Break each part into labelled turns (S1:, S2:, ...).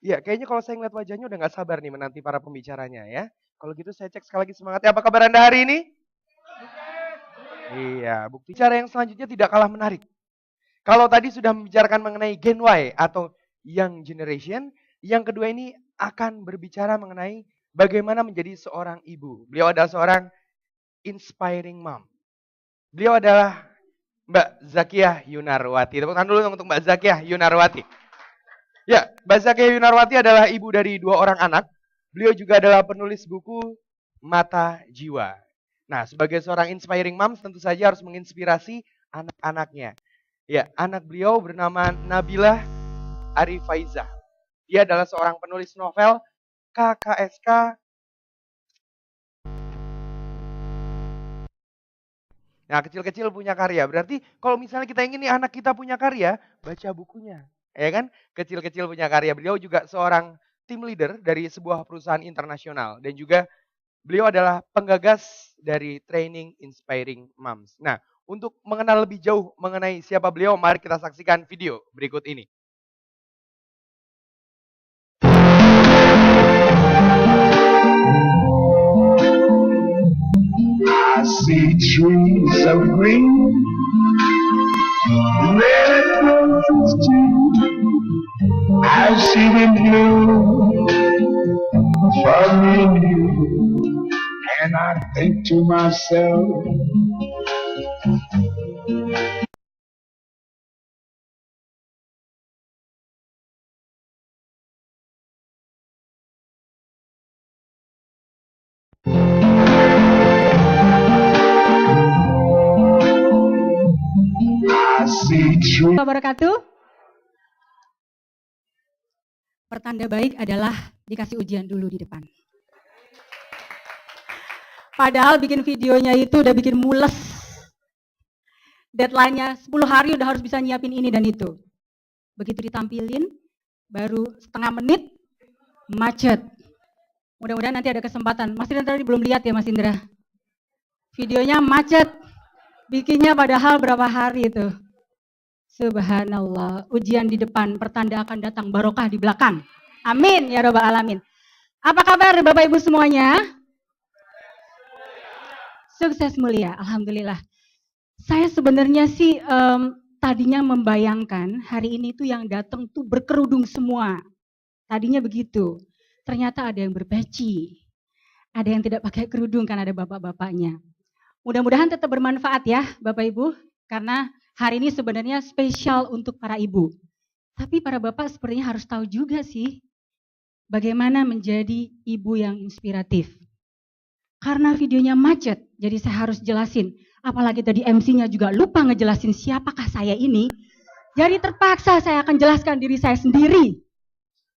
S1: Iya, kayaknya kalau saya ngeliat wajahnya udah nggak sabar nih menanti para pembicaranya ya. Kalau gitu saya cek sekali lagi semangatnya. Apa kabar Anda hari ini? Iya, bukti cara yang selanjutnya tidak kalah menarik. Kalau tadi sudah membicarakan mengenai Gen Y atau Young Generation, yang kedua ini akan berbicara mengenai bagaimana menjadi seorang ibu. Beliau adalah seorang inspiring mom. Beliau adalah Mbak Zakiah Yunarwati. Tepuk tangan dulu untuk Mbak Zakiah Yunarwati. Ya, Mbak Zakiah Yunarwati adalah ibu dari 2 orang anak. Beliau juga adalah penulis buku Mata Jiwa. Nah, sebagai seorang inspiring moms tentu saja harus menginspirasi anak-anaknya. Ya, anak beliau bernama Nabila Arifaizah. Dia adalah seorang penulis novel KKSK. Nah, kecil-kecil punya karya. Berarti kalau misalnya kita ingin nih anak kita punya karya, baca bukunya. Ya kan? Kecil-kecil punya karya. Beliau juga seorang team leader dari sebuah perusahaan internasional. Dan juga beliau adalah penggagas dari Training Inspiring Moms. Nah, untuk mengenal lebih jauh mengenai siapa beliau, mari kita saksikan video berikut ini. I see trees of green, red roses too. I see them blue for me and you. And I think to myself, I see trees.
S2: Wabarakatuh. Pertanda baik adalah dikasih ujian dulu di depan. Padahal bikin videonya itu udah bikin mules. Deadline-nya 10 hari udah harus bisa nyiapin ini dan itu. Begitu ditampilin, baru setengah menit, macet. Mudah-mudahan nanti ada kesempatan. Mas Indra tadi belum lihat ya Mas Indra. Videonya macet. Bikinnya padahal berapa hari itu. Subhanallah. Ujian di depan, pertanda akan datang, barokah di belakang. Amin ya rabbal alamin. Apa kabar Bapak Ibu semuanya? Sukses mulia, alhamdulillah. Saya sebenarnya sih tadinya membayangkan hari ini tuh yang datang tuh berkerudung semua. Tadinya begitu. Ternyata ada yang berpeci. Ada yang tidak pakai kerudung kan ada bapak-bapaknya. Mudah-mudahan tetap bermanfaat ya Bapak Ibu. Karena hari ini sebenarnya spesial untuk para ibu. Tapi para bapak sepertinya harus tahu juga sih bagaimana menjadi ibu yang inspiratif. Karena videonya macet, jadi saya harus jelasin. Apalagi tadi MC-nya juga lupa ngejelasin siapakah saya ini. Jadi terpaksa saya akan jelaskan diri saya sendiri.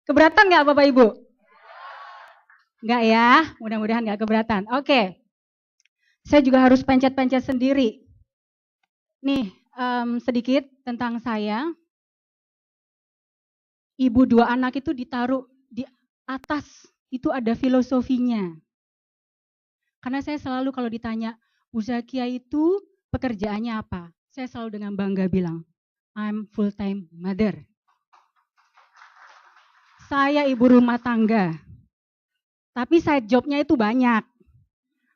S2: Keberatan nggak Bapak Ibu? Nggak ya, mudah-mudahan nggak keberatan. Oke, saya juga harus pencet-pencet sendiri. Nih, sedikit tentang saya. Ibu 2 anak itu ditaruh di atas, itu ada filosofinya. Karena saya selalu kalau ditanya, Bu Zakia itu pekerjaannya apa? Saya selalu dengan bangga bilang, I'm full time mother. Saya ibu rumah tangga. Tapi side jobnya itu banyak.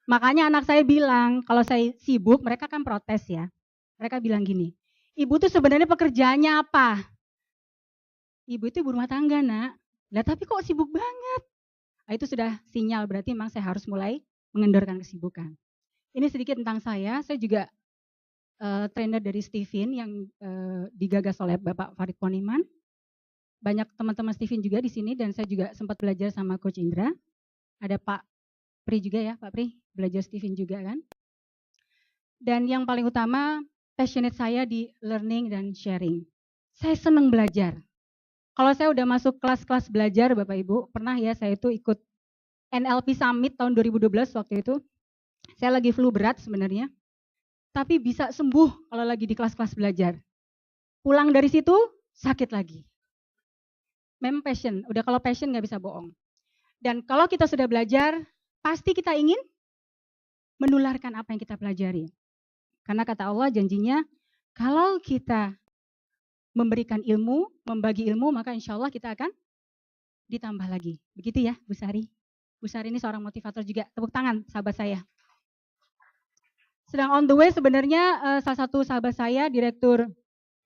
S2: Makanya anak saya bilang, kalau saya sibuk, mereka kan protes ya. Mereka bilang gini, ibu tuh sebenarnya pekerjaannya apa? Ibu itu ibu rumah tangga nak. Lah tapi kok sibuk banget? Nah, itu sudah sinyal berarti memang saya harus mulai mengendorkan kesibukan. Ini sedikit tentang saya juga trainer dari Steven yang digagas oleh Bapak Farid Poniman. Banyak teman-teman Steven juga di sini dan saya juga sempat belajar sama Coach Indra. Ada Pak Pri juga ya, Pak Pri, belajar Steven juga kan. Dan yang paling utama, passionate saya di learning dan sharing. Saya senang belajar. Kalau saya udah masuk kelas-kelas belajar Bapak Ibu, pernah ya saya itu ikut NLP Summit tahun 2012 waktu itu. Saya lagi flu berat sebenarnya. Tapi bisa sembuh kalau lagi di kelas-kelas belajar. Pulang dari situ, sakit lagi. Memang passion, udah kalau passion nggak bisa bohong. Dan kalau kita sudah belajar, pasti kita ingin menularkan apa yang kita pelajari. Karena kata Allah janjinya, kalau kita memberikan ilmu, membagi ilmu, maka insya Allah kita akan ditambah lagi. Begitu ya, Bu Sari. Bu Sari ini seorang motivator juga. Tepuk tangan sahabat saya. Sedang on the way sebenarnya salah satu sahabat saya, Direktur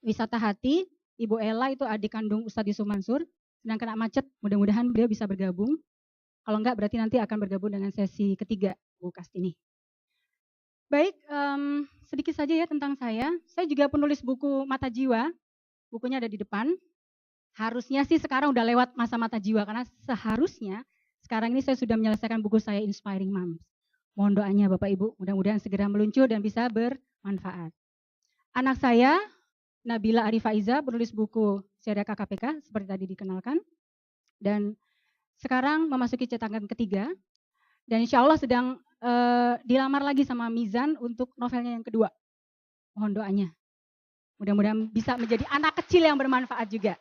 S2: Wisata Hati, Ibu Ella itu adik kandung Ustadz Yusuf Mansur. Sedang kena macet, mudah-mudahan beliau bisa bergabung. Kalau enggak berarti nanti akan bergabung dengan sesi ketiga Bu Kastini. Baik, sedikit saja ya tentang saya. Saya juga penulis buku Mata Jiwa. Bukunya ada di depan. Harusnya sih sekarang udah lewat masa Mata Jiwa karena seharusnya sekarang ini saya sudah menyelesaikan buku saya Inspiring Moms. Mohon doanya Bapak Ibu, mudah-mudahan segera meluncur dan bisa bermanfaat. Anak saya Nabila Arifaiza penulis buku Serial KKPK seperti tadi dikenalkan. Dan sekarang memasuki cetakan ketiga. Dan insya Allah sedang dilamar lagi sama Mizan untuk novelnya yang kedua. Mohon doanya. Mudah-mudahan bisa menjadi anak kecil yang bermanfaat juga.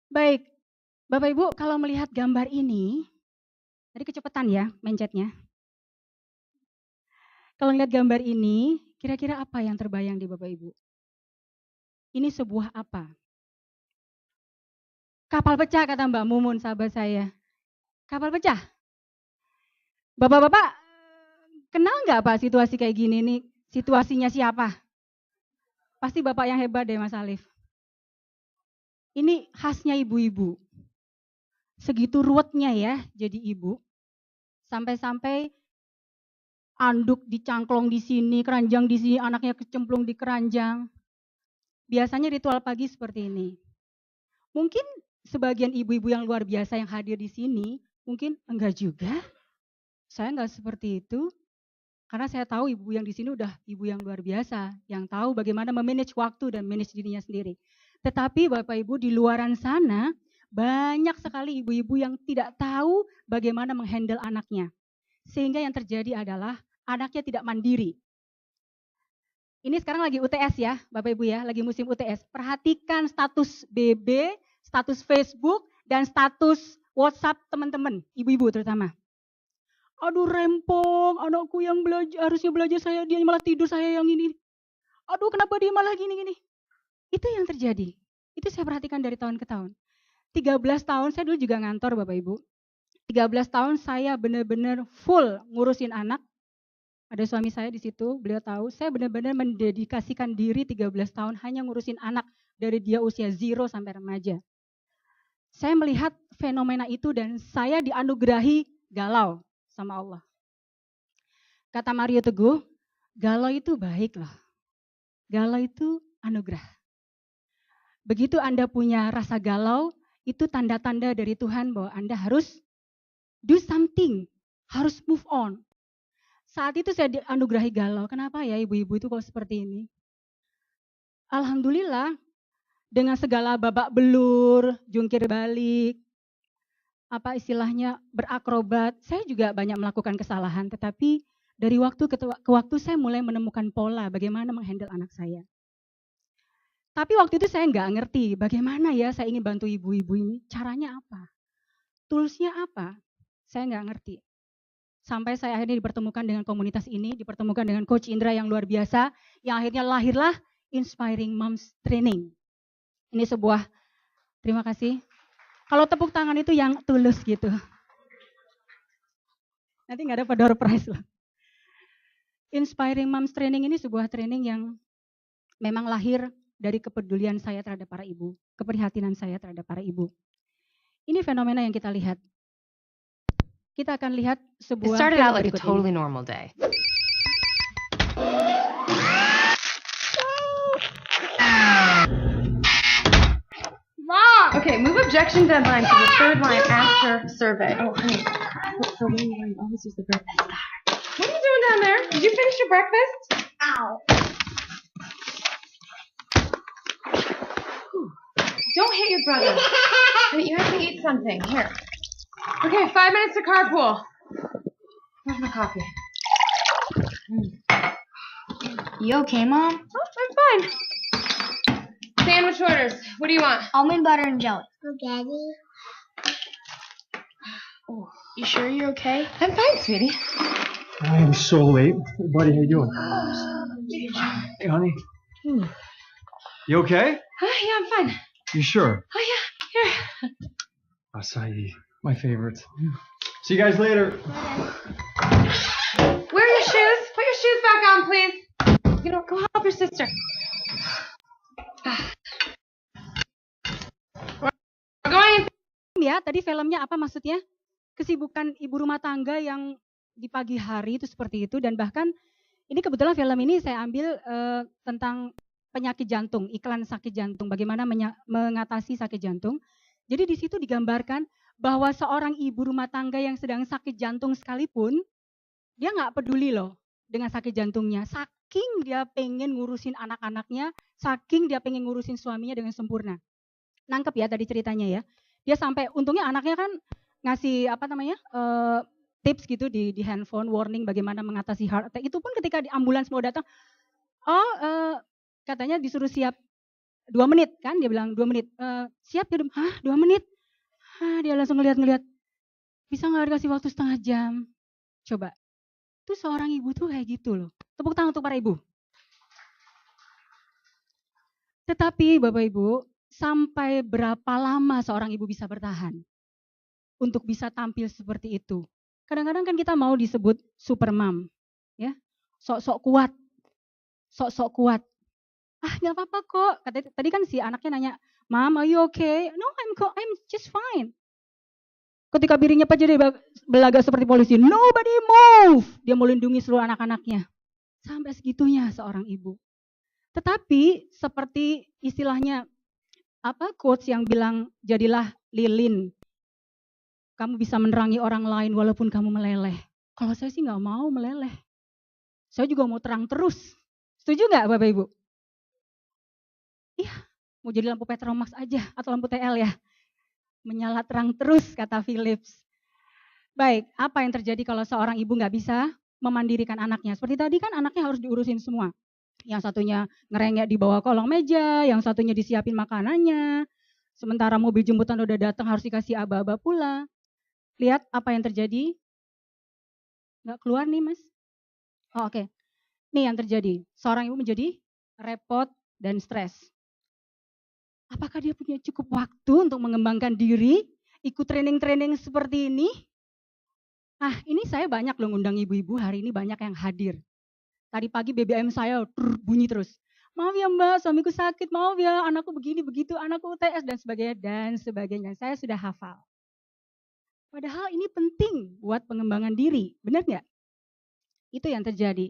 S2: Baik, Bapak Ibu kalau melihat gambar ini, tadi kecepatan ya mencetnya. Kalau melihat gambar ini, kira-kira apa yang terbayang di Bapak Ibu? Ini sebuah apa? Kapal pecah kata Mbak Mumun sahabat saya. Kapal pecah. Bapak-bapak kenal nggak Pak situasi kayak gini nih? Situasinya siapa? Pasti Bapak yang hebat deh Mas Alif. Ini khasnya ibu-ibu. Segitu ruwetnya ya jadi ibu. Sampai-sampai anduk dicangklong di sini, keranjang di sini, anaknya kecemplung di keranjang. Biasanya ritual pagi seperti ini. Mungkin sebagian ibu-ibu yang luar biasa yang hadir di sini, mungkin enggak juga. Saya enggak seperti itu. Karena saya tahu ibu yang di sini udah ibu yang luar biasa, yang tahu bagaimana memanage waktu dan manage dirinya sendiri. Tetapi Bapak Ibu di luaran sana, banyak sekali ibu-ibu yang tidak tahu bagaimana menghandle anaknya. Sehingga yang terjadi adalah anaknya tidak mandiri. Ini sekarang lagi UTS ya, Bapak Ibu ya, lagi musim UTS. Perhatikan status BB, status Facebook, dan status WhatsApp teman-teman, ibu-ibu terutama. Aduh rempong, anakku yang harusnya belajar saya, dia malah tidur saya yang ini. Aduh kenapa dia malah gini-gini. Itu yang terjadi. Itu saya perhatikan dari tahun ke tahun. 13 tahun, saya dulu juga ngantor Bapak Ibu. 13 tahun saya benar-benar full ngurusin anak. Ada suami saya di situ, beliau tahu. Saya benar-benar mendedikasikan diri 13 tahun hanya ngurusin anak dari dia usia 0 sampai remaja. Saya melihat fenomena itu dan saya dianugerahi galau sama Allah. Kata Mario Teguh, galau itu baik loh. Galau itu anugerah. Begitu Anda punya rasa galau, itu tanda-tanda dari Tuhan bahwa Anda harus do something, harus move on. Saat itu saya dianugerahi galau. Kenapa ya ibu-ibu itu kok seperti ini? Alhamdulillah, dengan segala babak belur, jungkir balik, apa istilahnya berakrobat, saya juga banyak melakukan kesalahan, tetapi dari waktu ke waktu saya mulai menemukan pola bagaimana menghandle anak saya. Tapi waktu itu saya nggak ngerti bagaimana ya saya ingin bantu ibu-ibu ini, caranya apa? Toolsnya apa? Saya nggak ngerti. Sampai saya akhirnya dipertemukan dengan komunitas ini, dipertemukan dengan Coach Indra yang luar biasa, yang akhirnya lahirlah Inspiring Moms Training. Ini sebuah, terima kasih. Kalau tepuk tangan itu yang tulus gitu. Nanti nggak dapat door prize loh. Inspiring Moms Training ini sebuah training yang memang lahir dari kepedulian saya terhadap para ibu, keprihatinan saya terhadap para ibu. Ini fenomena yang kita lihat. Kita akan lihat sebuah.
S3: It started out like a totally normal day.
S4: Mom!
S3: Okay, move objection deadline to the third line after survey.
S4: Oh, honey. So when you always use the breakfast. What are you doing down there? Did you finish your breakfast? Ow.
S3: Don't hit your brother. Honey, you have to eat something. Here.
S4: Okay, 5 minutes to carpool.
S3: Where's my coffee? You okay, Mom?
S4: Oh, I'm fine. Sandwich orders. What do you want?
S5: Almond butter and jelly. Spaghetti.
S3: Oh, you sure you're okay?
S4: I'm fine, sweetie.
S6: I am so late. Hey, buddy, how you doing? Hey, honey. You okay?
S4: Yeah, I'm fine.
S6: You sure?
S4: Oh, yeah. Here.
S6: Acai, my favorite. See you guys later.
S3: Where are your shoes? Put your shoes back on, please. You know, go help your sister. We're going.
S2: Ya, tadi filmnya apa maksudnya? Kesibukan ibu rumah tangga yang di pagi hari itu seperti itu, dan bahkan ini kebetulan film ini saya ambil tentang penyakit jantung, iklan sakit jantung, bagaimana mengatasi sakit jantung. Jadi di situ digambarkan bahwa seorang ibu rumah tangga yang sedang sakit jantung sekalipun, dia nggak peduli loh dengan sakit jantungnya. Saking dia pengen ngurusin anak-anaknya, saking dia pengen ngurusin suaminya dengan sempurna. Nangkep ya tadi ceritanya ya. Dia sampai, untungnya anaknya kan ngasih tips gitu di handphone, warning bagaimana mengatasi heart attack. Itu pun ketika di ambulans mau datang, katanya disuruh siap 2 menit kan, dia bilang 2 menit. Siap ya, 2 menit? Dia langsung ngeliat, bisa nggak dikasih waktu setengah jam? Coba, itu seorang ibu tuh kayak gitu loh. Tepuk tangan untuk para ibu. Tetapi Bapak Ibu, sampai berapa lama seorang ibu bisa bertahan untuk bisa tampil seperti itu? Kadang-kadang kan kita mau disebut super mom, ya, sok-sok kuat. Nggak apa-apa kok. Tadi kan si anaknya nanya, Mom, are you okay? No, I'm just fine. Ketika piringnya Pak jadi belaga seperti polisi, nobody move. Dia melindungi seluruh anak-anaknya. Sampai segitunya seorang ibu. Tetapi seperti istilahnya quotes yang bilang, jadilah lilin. Kamu bisa menerangi orang lain walaupun kamu meleleh. Kalau saya sih nggak mau meleleh. Saya juga mau terang terus. Setuju nggak Bapak Ibu? Iya, mau jadi lampu Petromax aja atau lampu TL ya. Menyala terang terus kata Philips. Baik, apa yang terjadi kalau seorang ibu nggak bisa memandirikan anaknya? Seperti tadi kan anaknya harus diurusin semua. Yang satunya ngerengek di bawah kolong meja, yang satunya disiapin makanannya. Sementara mobil jemputan udah datang harus dikasih aba-aba pula. Lihat apa yang terjadi. Nggak keluar nih Mas. Oke. Nih yang terjadi. Seorang ibu menjadi repot dan stres. Apakah dia punya cukup waktu untuk mengembangkan diri? Ikut training-training seperti ini? Ini saya banyak loh ngundang ibu-ibu, hari ini banyak yang hadir. Tadi pagi BBM saya bunyi terus. Maaf ya Mbak, suamiku sakit, maaf ya anakku begini, begitu, anakku UTS dan sebagainya. Saya sudah hafal. Padahal ini penting buat pengembangan diri, benar nggak? Itu yang terjadi.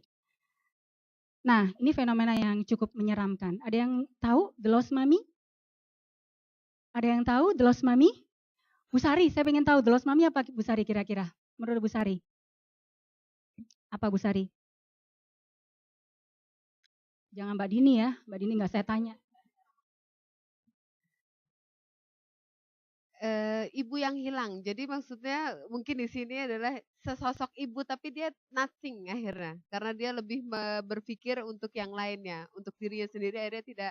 S2: Nah, ini fenomena yang cukup menyeramkan. Ada yang tahu The Lost Mommy? Ada yang tahu The Lost Mommy? Bu Sari, saya pengen tahu The Lost Mommy apa Bu Sari kira-kira? Menurut Bu Sari. Apa Bu Sari? Jangan Mbak Dini ya, Mbak Dini nggak saya tanya.
S7: Ibu yang hilang. Jadi maksudnya mungkin di sini adalah sesosok ibu tapi dia nothing akhirnya. Karena dia lebih berpikir untuk yang lainnya, untuk dirinya sendiri akhirnya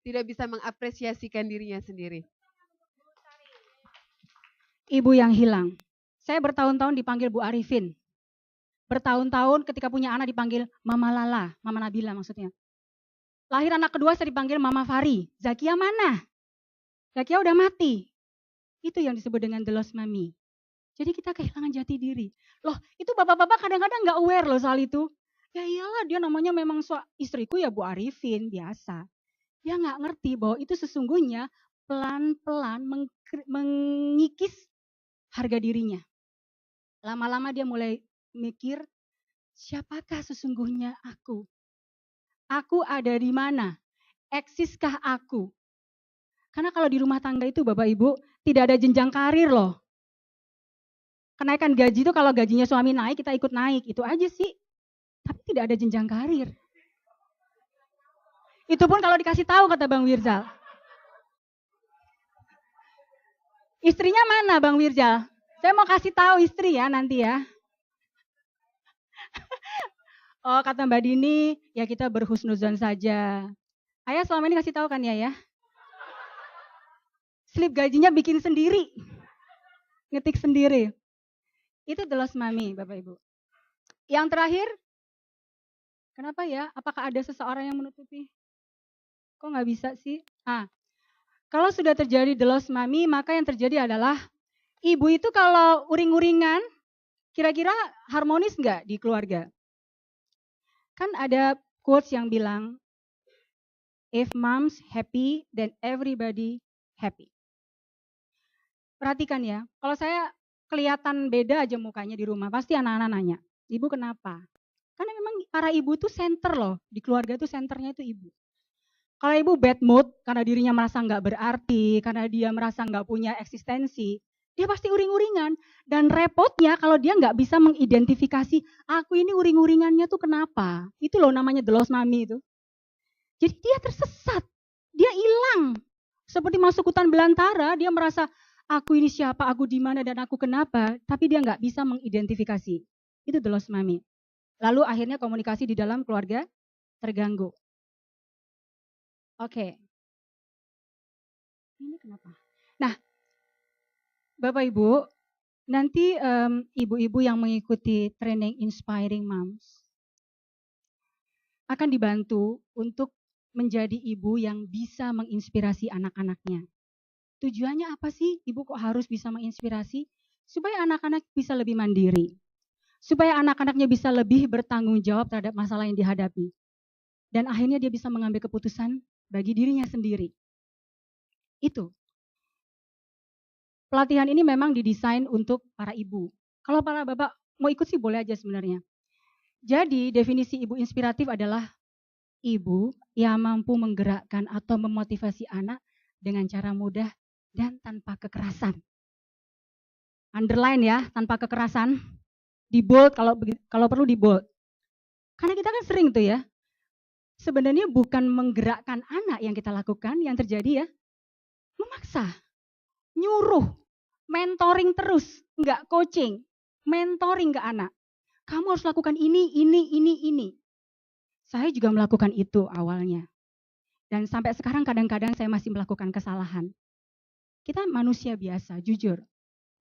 S7: tidak bisa mengapresiasikan dirinya sendiri.
S2: Ibu yang hilang. Saya bertahun-tahun dipanggil Bu Arifin. Bertahun-tahun ketika punya anak dipanggil Mama Lala, Mama Nabila maksudnya. Lahir anak kedua saya dipanggil Mama Fari. Zakia mana? Zakia udah mati. Itu yang disebut dengan the lost mommy. Jadi kita kehilangan jati diri. Loh, itu bapak-bapak kadang-kadang nggak aware loh soal itu. Ya iyalah dia namanya memang istriku ya Bu Arifin, biasa. Dia nggak ngerti bahwa itu sesungguhnya pelan-pelan mengikis harga dirinya. Lama-lama dia mulai mikir, siapakah sesungguhnya aku? Aku ada di mana? Eksiskah aku? Karena kalau di rumah tangga itu Bapak Ibu tidak ada jenjang karir loh. Kenaikan gaji itu kalau gajinya suami naik kita ikut naik, itu aja sih. Tapi tidak ada jenjang karir. Itu pun kalau dikasih tahu kata Bang Wirzal. Istrinya mana Bang Wirzal? Saya mau kasih tahu istri ya nanti ya. Oh kata Mbak Dini, ya kita berhusnuzon saja. Ayah selama ini kasih tahu kan ya? Slip gajinya bikin sendiri. Ngetik sendiri. Itu the lost mommy Bapak Ibu. Yang terakhir, kenapa ya? Apakah ada seseorang yang menutupi? Kok nggak bisa sih? Kalau sudah terjadi the lost mommy, maka yang terjadi adalah Ibu itu kalau uring-uringan, kira-kira harmonis nggak di keluarga? Kan ada quotes yang bilang, if mom's happy, then everybody happy. Perhatikan ya, kalau saya kelihatan beda aja mukanya di rumah, pasti anak-anak nanya, ibu kenapa? Karena memang para ibu itu center loh, di keluarga itu centernya itu ibu. Kalau ibu bad mood, karena dirinya merasa nggak berarti, karena dia merasa nggak punya eksistensi, dia pasti uring-uringan. Dan repotnya kalau dia nggak bisa mengidentifikasi, aku ini uring-uringannya tuh kenapa? Itu loh namanya the lost mommy itu. Jadi dia tersesat, dia hilang. Seperti masuk hutan belantara, dia merasa aku ini siapa, aku di mana dan aku kenapa, tapi dia nggak bisa mengidentifikasi. Itu the lost mommy. Lalu akhirnya komunikasi di dalam keluarga terganggu. Oke. Ini kenapa? Nah, Bapak Ibu, nanti ibu-ibu yang mengikuti training Inspiring Moms akan dibantu untuk menjadi ibu yang bisa menginspirasi anak-anaknya. Tujuannya apa sih ibu kok harus bisa menginspirasi? Supaya anak-anak bisa lebih mandiri. Supaya anak-anaknya bisa lebih bertanggung jawab terhadap masalah yang dihadapi. Dan akhirnya dia bisa mengambil keputusan bagi dirinya sendiri. Itu. Pelatihan ini memang didesain untuk para ibu. Kalau para bapak mau ikut sih boleh aja sebenarnya. Jadi definisi ibu inspiratif adalah ibu yang mampu menggerakkan atau memotivasi anak dengan cara mudah dan tanpa kekerasan. Underline ya, tanpa kekerasan. Di bold kalau perlu di bold. Karena kita kan sering tuh ya. Sebenarnya bukan menggerakkan anak yang kita lakukan, yang terjadi ya memaksa, nyuruh, mentoring terus, enggak coaching, mentoring ke anak. Kamu harus lakukan ini. Saya juga melakukan itu awalnya. Dan sampai sekarang kadang-kadang saya masih melakukan kesalahan. Kita manusia biasa, jujur.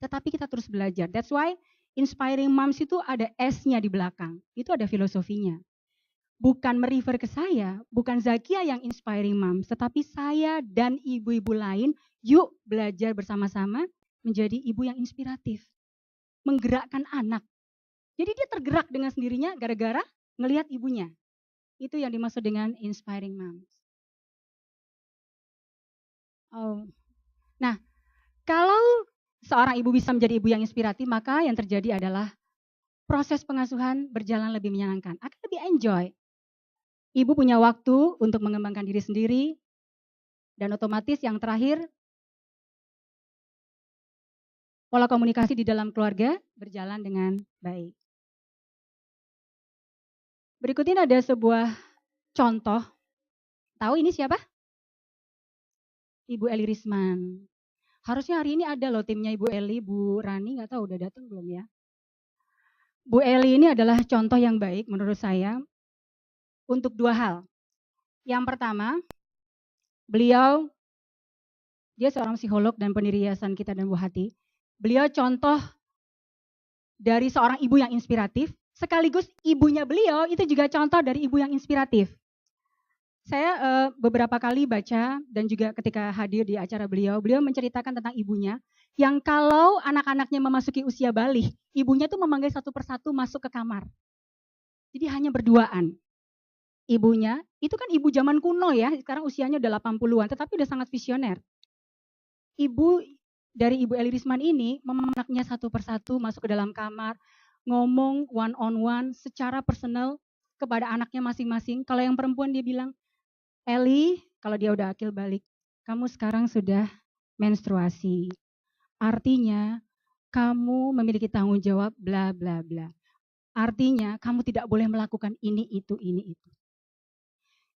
S2: Tetapi kita terus belajar. That's why Inspiring Moms itu ada S-nya di belakang. Itu ada filosofinya. Bukan merefer ke saya, bukan Zakia yang Inspiring Moms, tetapi saya dan ibu-ibu lain, yuk belajar bersama-sama menjadi ibu yang inspiratif. Menggerakkan anak. Jadi dia tergerak dengan sendirinya gara-gara ngelihat ibunya. Itu yang dimaksud dengan Inspiring Moms. Oh. Nah, kalau seorang ibu bisa menjadi ibu yang inspiratif, maka yang terjadi adalah proses pengasuhan berjalan lebih menyenangkan, akan lebih enjoy. Ibu punya waktu untuk mengembangkan diri sendiri, dan otomatis yang terakhir, pola komunikasi di dalam keluarga berjalan dengan baik. Berikut ini ada sebuah contoh. Tahu ini siapa? Ibu Eli Risman. Harusnya hari ini ada loh timnya Ibu Eli, Bu Rani, nggak tahu udah datang belum ya. Bu Eli ini adalah contoh yang baik menurut saya untuk dua hal. Yang pertama, dia seorang psikolog dan pendiri Yayasan Kita dan Bu Hati. Beliau contoh dari seorang ibu yang inspiratif, sekaligus ibunya beliau itu juga contoh dari ibu yang inspiratif. Saya beberapa kali baca dan juga ketika hadir di acara beliau menceritakan tentang ibunya yang kalau anak-anaknya memasuki usia balik, ibunya tuh memanggil satu persatu masuk ke kamar. Jadi hanya berduaan. Ibunya, itu kan ibu zaman kuno ya, sekarang usianya udah 80-an, tetapi udah sangat visioner. Ibu dari Ibu Eli Risman ini memanggilnya satu persatu masuk ke dalam kamar, ngomong one on one secara personal kepada anaknya masing-masing. Kalau yang perempuan dia bilang, Eli, kalau dia udah akil balik, kamu sekarang sudah menstruasi. Artinya kamu memiliki tanggung jawab bla bla bla. Artinya kamu tidak boleh melakukan ini, itu.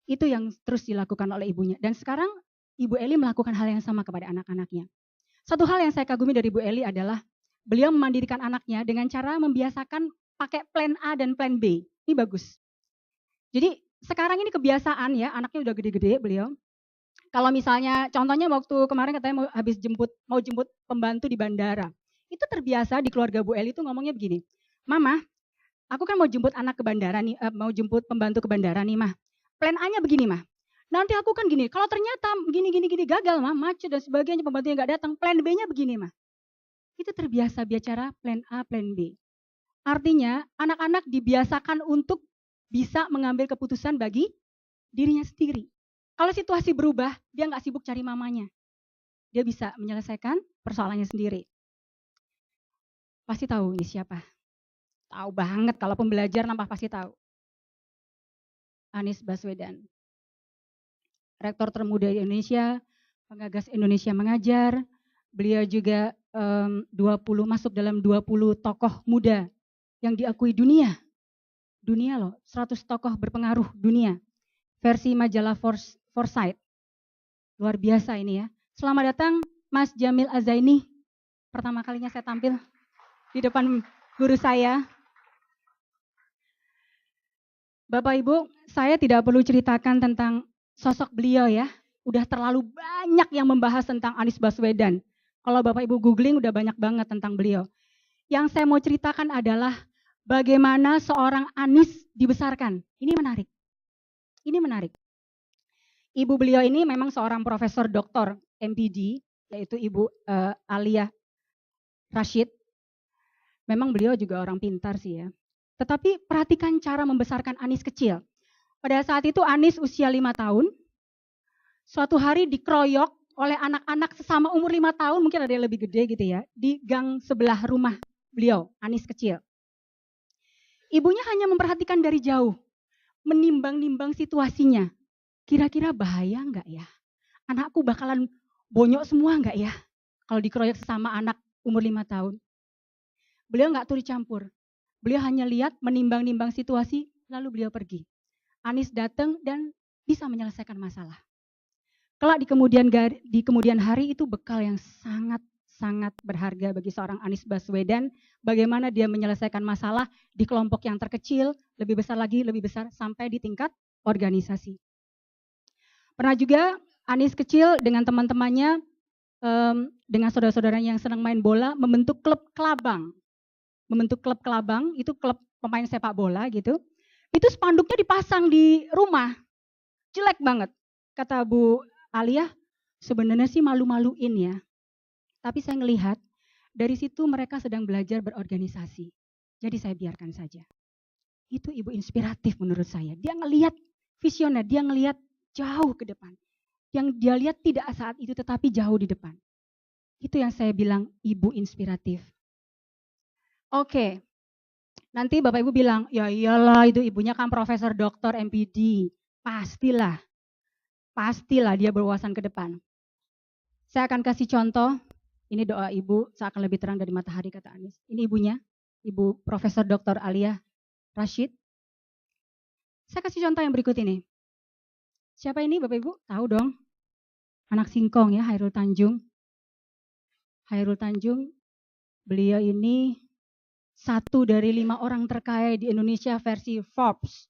S2: Itu yang terus dilakukan oleh ibunya. Dan sekarang Ibu Eli melakukan hal yang sama kepada anak-anaknya. Satu hal yang saya kagumi dari Ibu Eli adalah beliau memandirikan anaknya dengan cara membiasakan pakai plan A dan plan B. Ini bagus. Jadi sekarang ini kebiasaan ya, anaknya udah gede-gede beliau. Kalau misalnya contohnya waktu kemarin katanya mau jemput pembantu di bandara. Itu terbiasa di keluarga Bu Eli itu ngomongnya begini. Mama, aku kan mau jemput anak ke bandara nih, mau jemput pembantu ke bandara nih, Mah. Plan A-nya begini, Mah. Nanti aku kan gini, kalau ternyata gini gagal, Mah, macet dan sebagainya, pembantunya nggak datang. Plan B-nya begini, Mah. itu terbiasa bicara plan A, plan B. Artinya anak-anak dibiasakan untuk bisa mengambil keputusan bagi dirinya sendiri. Kalau situasi berubah, dia nggak sibuk cari mamanya. Dia bisa menyelesaikan persoalannya sendiri. Pasti tahu ini siapa. Tahu banget kalau pembelajar nampak pasti tahu. Anies Baswedan. Rektor termuda di Indonesia, penggagas Indonesia Mengajar. Beliau juga masuk dalam 20 tokoh muda yang diakui dunia. Dunia loh, 100 tokoh berpengaruh dunia. Versi majalah Foresight. Luar biasa ini ya. Selamat datang Mas Jamil Azaini. Pertama kalinya saya tampil di depan guru saya. Bapak Ibu, saya tidak perlu ceritakan tentang sosok beliau ya. Udah terlalu banyak yang membahas tentang Anies Baswedan. Kalau Bapak Ibu googling udah banyak banget tentang beliau. Yang saya mau ceritakan adalah bagaimana seorang Anies dibesarkan. Ini menarik. Ini menarik. Ibu beliau ini memang seorang profesor doktor MPD, yaitu Ibu Alia Rashid. Memang beliau juga orang pintar sih ya. Tetapi perhatikan cara membesarkan Anies kecil. Pada saat itu Anies usia 5 tahun. Suatu hari dikeroyok oleh anak-anak sesama umur 5 tahun, mungkin ada yang lebih gede gitu ya, di gang sebelah rumah beliau, Anies kecil. Ibunya hanya memperhatikan dari jauh, menimbang-nimbang situasinya. Kira-kira bahaya enggak ya? Anakku bakalan bonyok semua enggak ya? Kalau dikeroyok sesama anak umur 5 tahun. Beliau enggak turut campur. Beliau hanya lihat, menimbang-nimbang situasi, lalu beliau pergi. Anies datang dan bisa menyelesaikan masalah. Kelak di kemudian hari itu bekal yang sangat berharga bagi seorang Anies Baswedan. Bagaimana dia menyelesaikan masalah di kelompok yang terkecil, lebih besar lagi, lebih besar, sampai di tingkat organisasi. Pernah juga Anies kecil dengan teman-temannya, dengan saudara-saudaranya yang senang main bola, membentuk klub kelabang. Membentuk klub kelabang, itu klub pemain sepak bola gitu. Itu spanduknya dipasang di rumah. Jelek banget. Kata Bu Alia, sebenarnya sih malu-maluin ya. Tapi saya ngelihat dari situ mereka sedang belajar berorganisasi. Jadi saya biarkan saja. Itu ibu inspiratif menurut saya. Dia ngelihat visioner, dia ngelihat jauh ke depan. Yang dia lihat tidak saat itu tetapi jauh di depan. Itu yang saya bilang ibu inspiratif. Oke. Nanti Bapak Ibu bilang, ya iyalah itu ibunya kan profesor doktor MPD. Pastilah dia berwawasan ke depan. Saya akan kasih contoh, ini doa ibu, seakan lebih terang dari matahari kata Anies. Ini ibunya, Ibu Profesor Dr. Alia Rashid. Saya kasih contoh yang berikut ini. Siapa ini Bapak Ibu? Tahu dong, anak singkong ya, Hairul Tanjung. Hairul Tanjung, beliau ini 1 dari 5 orang terkaya di Indonesia versi Forbes.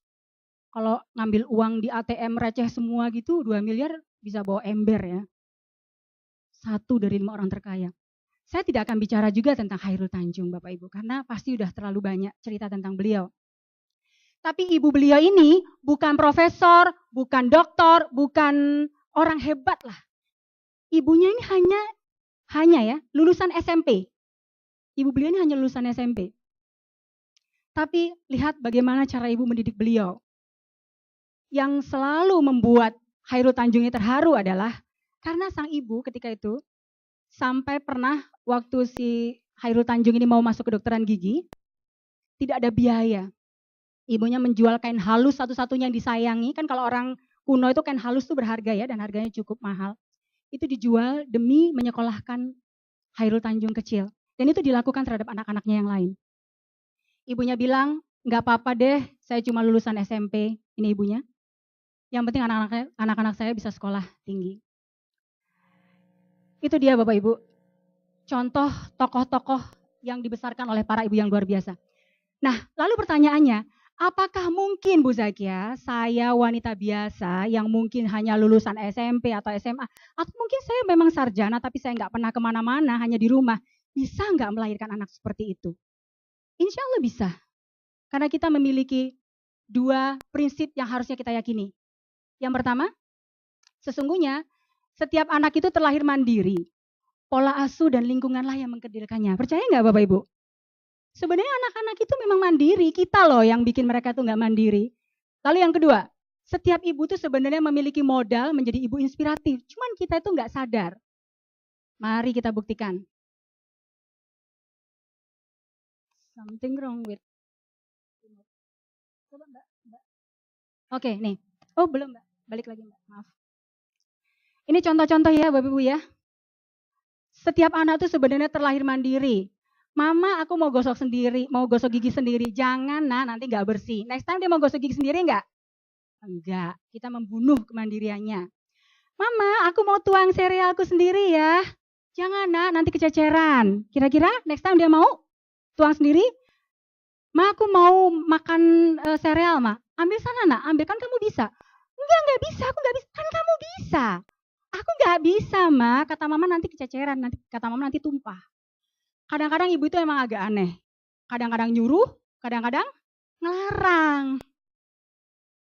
S2: Kalau ngambil uang di ATM receh semua gitu, 2 miliar bisa bawa ember ya. 1 dari 5 orang terkaya. Saya tidak akan bicara juga tentang Hairul Tanjung Bapak Ibu, karena pasti udah terlalu banyak cerita tentang beliau. Tapi ibu beliau ini bukan profesor, bukan doktor, bukan orang hebat lah. Ibunya ini hanya ya lulusan SMP. Ibu beliau ini hanya lulusan SMP. Tapi lihat bagaimana cara ibu mendidik beliau. Yang selalu membuat Hairul Tanjung ini terharu adalah karena sang ibu ketika itu sampai pernah waktu si Hairul Tanjung ini mau masuk kedokteran gigi, tidak ada biaya. Ibunya menjual kain halus satu-satunya yang disayangi, kan kalau orang kuno itu kain halus itu berharga ya dan harganya cukup mahal. Itu dijual demi menyekolahkan Hairul Tanjung kecil. Dan itu dilakukan terhadap anak-anaknya yang lain. Ibunya bilang, nggak apa-apa deh, saya cuma lulusan SMP. Ini ibunya. Yang penting anak-anak saya bisa sekolah tinggi. Itu dia Bapak Ibu. Contoh tokoh-tokoh yang dibesarkan oleh para ibu yang luar biasa. Nah, lalu pertanyaannya, apakah mungkin Bu Zakia, saya wanita biasa yang mungkin hanya lulusan SMP atau SMA, atau mungkin saya memang sarjana tapi saya nggak pernah kemana-mana, hanya di rumah, bisa nggak melahirkan anak seperti itu? Insya Allah bisa. Karena kita memiliki 2 prinsip yang harusnya kita yakini. Yang pertama, sesungguhnya setiap anak itu terlahir mandiri. pola asuh dan lingkunganlah yang mengkerdilkannya. Percaya nggak Bapak Ibu? Sebenarnya anak-anak itu memang mandiri, kita loh yang bikin mereka tuh nggak mandiri. Lalu yang kedua, setiap ibu tuh sebenarnya memiliki modal menjadi ibu inspiratif. Cuman kita itu nggak sadar. Mari kita buktikan. Something wrong with. Coba Mbak. Oke, nih. Oh belum Mbak, balik lagi Mbak, maaf. Ini contoh-contoh ya Bapak Ibu ya. Setiap anak tuh sebenarnya terlahir mandiri. Mama aku mau gosok sendiri, mau gosok gigi sendiri. Jangan nanti nggak bersih. Next time dia mau gosok gigi sendiri nggak? Enggak, kita membunuh kemandiriannya. Mama, aku mau tuang serealku sendiri ya. Jangan nanti kececeran. Kira-kira next time dia mau tuang sendiri? Ma, aku mau makan sereal, Ma. Ambil sana, ambil, kan kamu bisa. Enggak bisa, aku nggak bisa. Kan kamu bisa. Aku nggak bisa, Ma. Kata mama nanti kececeran, kata mama nanti tumpah. Kadang-kadang ibu itu emang agak aneh. Kadang-kadang nyuruh, kadang-kadang ngelarang.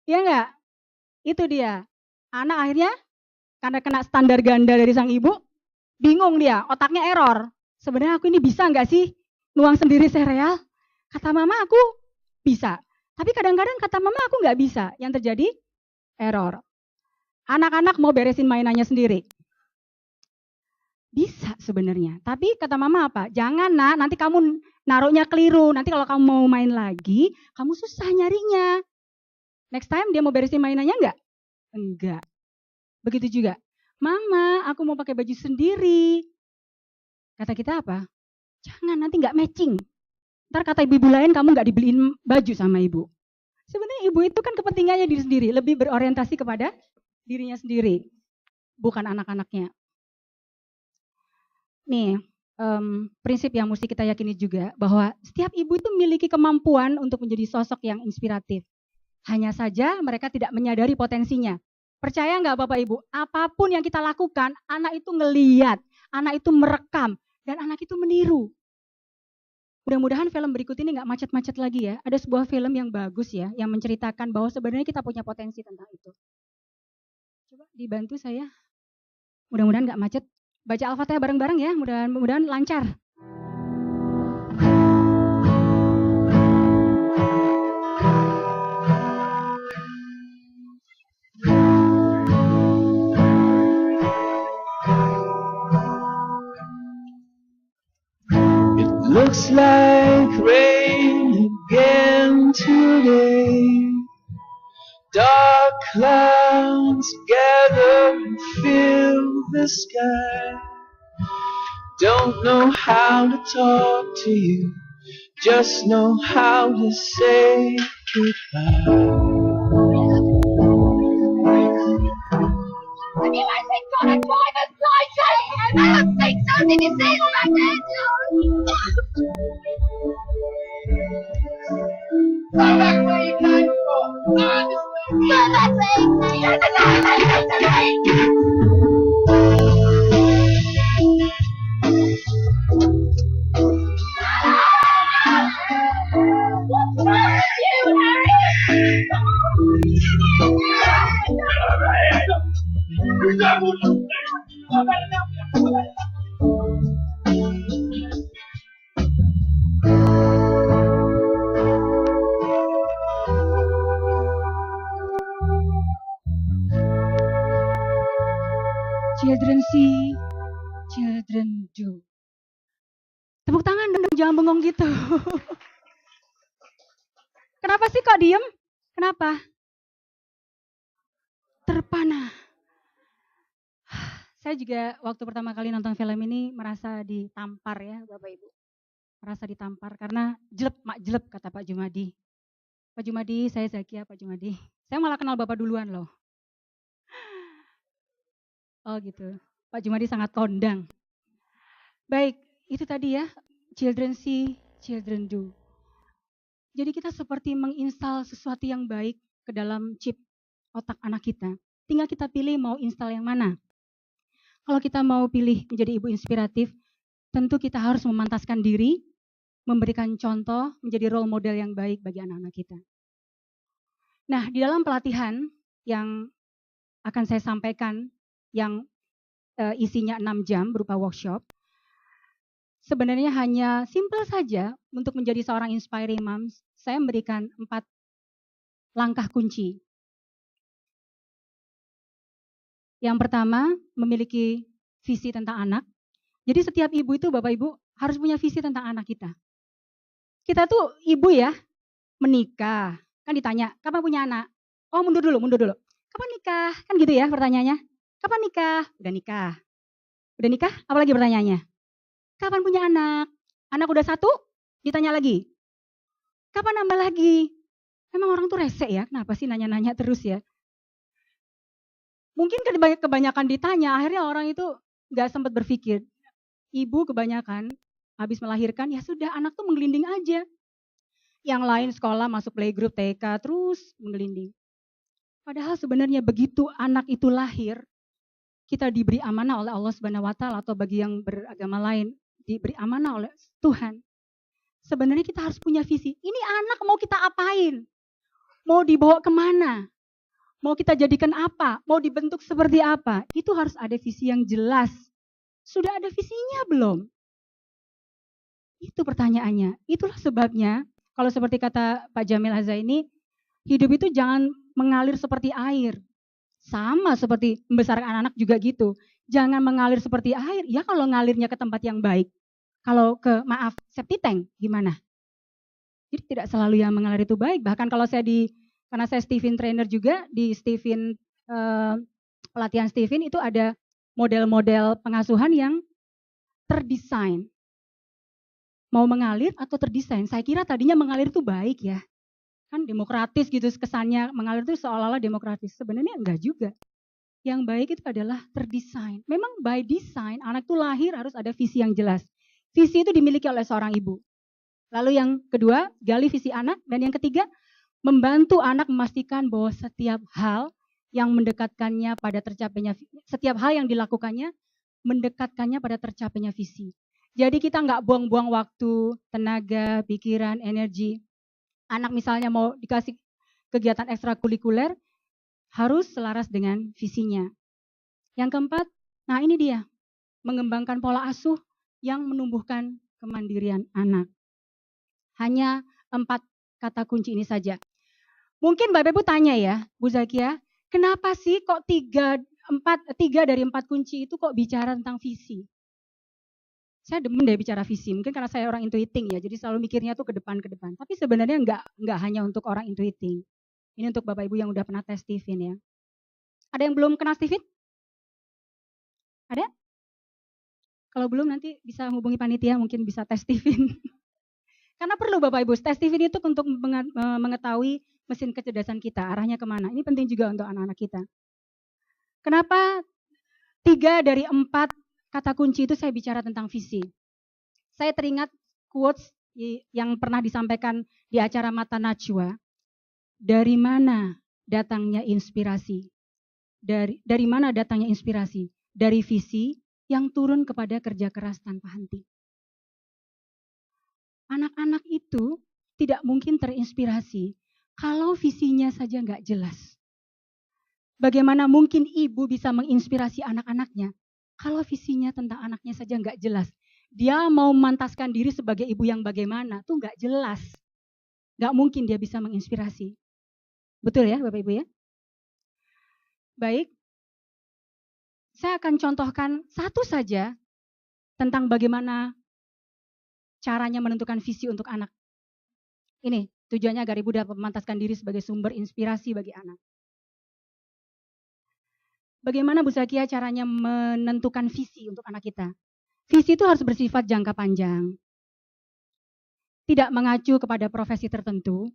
S2: Iya enggak? Itu dia. Anak akhirnya karena kena standar ganda dari sang ibu, bingung dia, otaknya error. Sebenarnya aku ini bisa enggak sih nuang sendiri sereal? Kata mama aku bisa. Tapi kadang-kadang kata mama aku enggak bisa. Yang terjadi error. Anak-anak mau beresin mainannya sendiri. Bisa sebenarnya. Tapi kata mama apa? Jangan nanti kamu naruhnya keliru. Nanti kalau kamu mau main lagi, kamu susah nyarinya. Next time dia mau beresin mainannya enggak? Enggak. Begitu juga. Mama, aku mau pakai baju sendiri. Kata kita apa? Jangan, nanti enggak matching. Ntar kata ibu-ibu lain kamu enggak dibeliin baju sama ibu. Sebenarnya ibu itu kan kepentingannya diri sendiri. Lebih berorientasi kepada dirinya sendiri. Bukan anak-anaknya. Nih, prinsip yang mesti kita yakini juga bahwa setiap ibu itu memiliki kemampuan untuk menjadi sosok yang inspiratif. Hanya saja mereka tidak menyadari potensinya. Percaya nggak Bapak Ibu? Apapun yang kita lakukan, anak itu ngeliat, anak itu merekam, dan anak itu meniru. Mudah-mudahan film berikut ini nggak macet-macet lagi ya. Ada sebuah film yang bagus ya, yang menceritakan bahwa sebenarnya kita punya potensi tentang itu. Coba dibantu saya. Mudah-mudahan nggak macet. Baca Al-Fatihah bareng-bareng ya, mudah-mudahan lancar.
S8: It looks like rain again today. Dark clouds gather and fill the sky. Don't know how to talk to you, just know how to say goodbye.
S5: Have you actually got a driver's license? I don't think so. Did you see all that there? Go back where you came from. Go back where you came from. What's wrong with you, Harry?
S2: Children see, children do. Tepuk tangan dong, jangan bengong gitu. Kenapa sih kok diem? Kenapa? Terpana. Saya juga waktu pertama kali nonton film ini merasa ditampar ya Bapak Ibu. Merasa ditampar karena jelep kata Pak Jumadi. Pak Jumadi, saya Zakia Pak Jumadi. Saya malah kenal Bapak duluan loh. Oh gitu, Pak Jumadi sangat kondang. Baik, itu tadi ya, children see, children do. Jadi kita seperti menginstal sesuatu yang baik ke dalam chip otak anak kita. Tinggal kita pilih mau install yang mana. Kalau kita mau pilih menjadi ibu inspiratif, tentu kita harus memantaskan diri, memberikan contoh, menjadi role model yang baik bagi anak-anak kita. Nah, di dalam pelatihan yang akan saya sampaikan, yang isinya 6 jam berupa workshop. Sebenarnya hanya simple saja untuk menjadi seorang inspiring moms. Saya memberikan 4 langkah kunci. Yang pertama, memiliki visi tentang anak. Jadi setiap ibu itu, Bapak Ibu, harus punya visi tentang anak kita. Kita tuh ibu ya, menikah. Kan ditanya, kapan punya anak? Oh, mundur dulu. Kapan nikah? Kan gitu ya pertanyaannya. Kapan nikah? Udah nikah. Udah nikah? Apalagi pertanyaannya? Kapan punya anak? Anak udah 1? Ditanya lagi. Kapan nambah lagi? Memang orang tuh rese ya, kenapa sih nanya-nanya terus ya? Mungkin kebanyakan ditanya, akhirnya orang itu gak sempat berpikir. Ibu kebanyakan habis melahirkan, ya sudah anak tuh menggelinding aja. Yang lain sekolah masuk playgroup TK terus menggelinding. Padahal sebenarnya begitu anak itu lahir, kita diberi amanah oleh Allah Subhanahu wa taala, atau bagi yang beragama lain diberi amanah oleh Tuhan. Sebenarnya kita harus punya visi. Ini anak mau kita apain? Mau dibawa kemana? Mau kita jadikan apa? Mau dibentuk seperti apa? Itu harus ada visi yang jelas. Sudah ada visinya belum? Itu pertanyaannya. Itulah sebabnya, kalau seperti kata Pak Jamil Azaini, hidup itu jangan mengalir seperti air. Sama seperti membesarkan anak juga gitu. Jangan mengalir seperti air. Ya kalau ngalirnya ke tempat yang baik. Kalau ke, maaf, septic tank gimana? Jadi tidak selalu yang mengalir itu baik. Bahkan kalau saya karena saya Stephen trainer juga, di Stephen, pelatihan Stephen itu ada model-model pengasuhan yang terdesain. Mau mengalir atau terdesain? Saya kira tadinya mengalir itu baik ya. Kan demokratis gitu kesannya, mengalir itu seolah-olah demokratis. Sebenarnya enggak juga. Yang baik itu adalah terdesain. Memang by design, anak itu lahir harus ada visi yang jelas. Visi itu dimiliki oleh seorang ibu. Lalu yang kedua, gali visi anak. Dan yang ketiga, membantu anak memastikan bahwa setiap hal yang mendekatkannya pada tercapainya, setiap hal yang dilakukannya mendekatkannya pada tercapainya visi. Jadi kita nggak buang-buang waktu, tenaga, pikiran, energi. Anak misalnya mau dikasih kegiatan ekstrakurikuler, harus selaras dengan visinya. Yang keempat, nah ini dia, mengembangkan pola asuh yang menumbuhkan kemandirian anak. Hanya 4 kata kunci ini saja. Mungkin Bapak Ibu tanya ya, Bu Zakia, kenapa sih kok 3 dari 4 kunci itu kok bicara tentang visi? Saya demen deh bicara visi, mungkin karena saya orang intuiting ya, jadi selalu mikirnya tuh ke depan. Tapi sebenarnya enggak hanya untuk orang intuiting. Ini untuk Bapak Ibu yang udah pernah tes Stephen ya. Ada yang belum kenal Stephen? Ada? Kalau belum nanti bisa hubungi panitia, mungkin bisa tes Stephen. Karena perlu Bapak Ibu, tes Stephen itu untuk mengetahui mesin kecerdasan kita, arahnya kemana. Ini penting juga untuk anak-anak kita. Kenapa 3 dari 4 kata kunci itu saya bicara tentang visi? Saya teringat quotes yang pernah disampaikan di acara Mata Najwa. Dari mana datangnya inspirasi? Dari mana datangnya inspirasi? Dari visi yang turun kepada kerja keras tanpa henti. Anak-anak itu tidak mungkin terinspirasi kalau visinya saja nggak jelas. Bagaimana mungkin ibu bisa menginspirasi anak-anaknya kalau visinya tentang anaknya saja nggak jelas? Dia mau memantaskan diri sebagai ibu yang bagaimana, tuh nggak jelas. Nggak mungkin dia bisa menginspirasi. Betul ya Bapak Ibu ya? Baik, saya akan contohkan satu saja tentang bagaimana caranya menentukan visi untuk anak. Ini tujuannya agar ibu dapat memantaskan diri sebagai sumber inspirasi bagi anak. Bagaimana Bu Zakia caranya menentukan visi untuk anak kita? Visi itu harus bersifat jangka panjang. Tidak mengacu kepada profesi tertentu.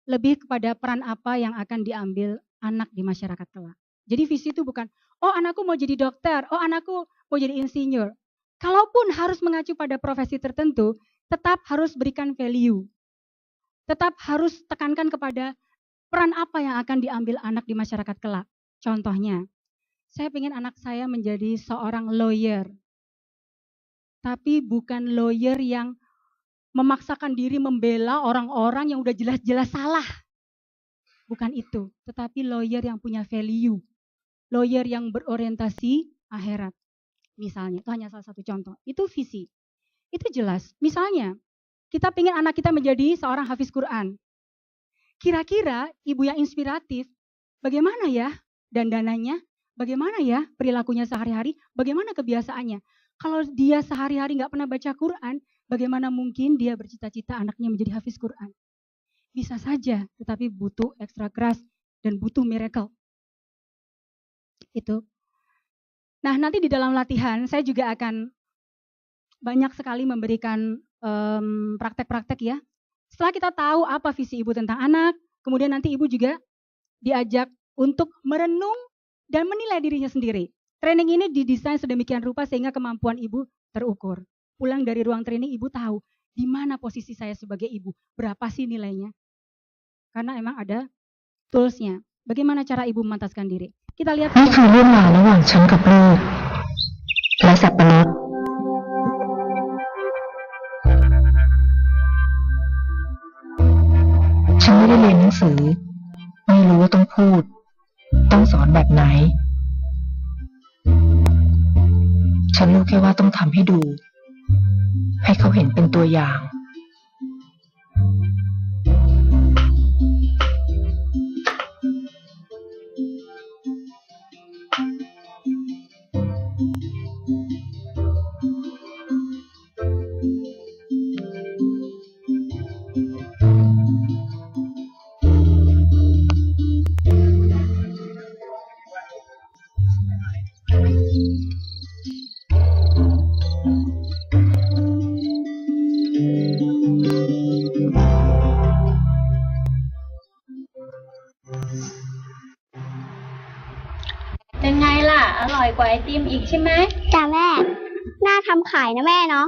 S2: Lebih kepada peran apa yang akan diambil anak di masyarakat kelak. Jadi visi itu bukan, oh anakku mau jadi dokter, oh anakku mau jadi insinyur. Kalaupun harus mengacu pada profesi tertentu, tetap harus berikan value. Tetap harus tekankan kepada peran apa yang akan diambil anak di masyarakat kelak. Contohnya, saya ingin anak saya menjadi seorang lawyer. Tapi bukan lawyer yang memaksakan diri membela orang-orang yang udah jelas-jelas salah. Bukan itu, tetapi lawyer yang punya value. lawyer yang berorientasi akhirat. Misalnya, itu hanya salah satu contoh. Itu visi. Itu jelas. Misalnya, kita ingin anak kita menjadi seorang hafiz Quran. Kira-kira ibu yang inspiratif, bagaimana ya dandanannya? Bagaimana ya perilakunya sehari-hari? Bagaimana kebiasaannya? Kalau dia sehari-hari nggak pernah baca Quran, bagaimana mungkin dia bercita-cita anaknya menjadi hafiz Quran? Bisa saja, tetapi butuh ekstra keras dan butuh miracle. Itu. Nah, nanti di dalam latihan saya juga akan banyak sekali memberikan praktek-praktek ya. Setelah kita tahu apa visi ibu tentang anak, kemudian nanti ibu juga diajak untuk merenung dan menilai dirinya sendiri. Training ini didesain sedemikian rupa sehingga kemampuan ibu terukur. Pulang dari ruang training ibu tahu di mana posisi saya sebagai ibu, berapa sih nilainya. Karena emang ada tools-nya. Bagaimana cara ibu memantaskan diri? Kita lihat.
S9: นี่คือเรื่องราวระหว่างฉันกับลูกและสับปะรดฉันไม่ได้เรียนหนังสือไม่รู้ว่าต้องพูดต้องสอนแบบไหนฉันรู้แค่ว่าต้องทำให้ดูให้เขาเห็นเป็นตัวอย่าง
S5: เป็นไงล่ะ อร่อยกว่าไอติมอีกใช่ไหม
S10: จ้ะแม่ น่าทำขายนะแม่เนาะ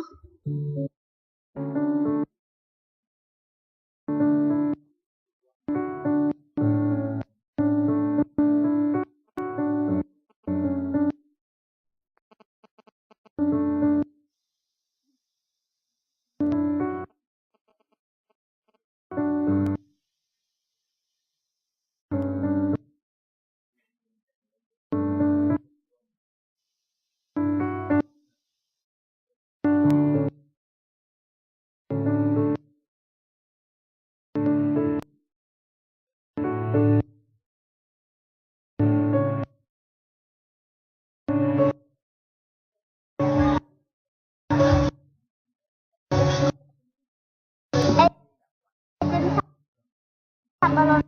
S10: สับปะรด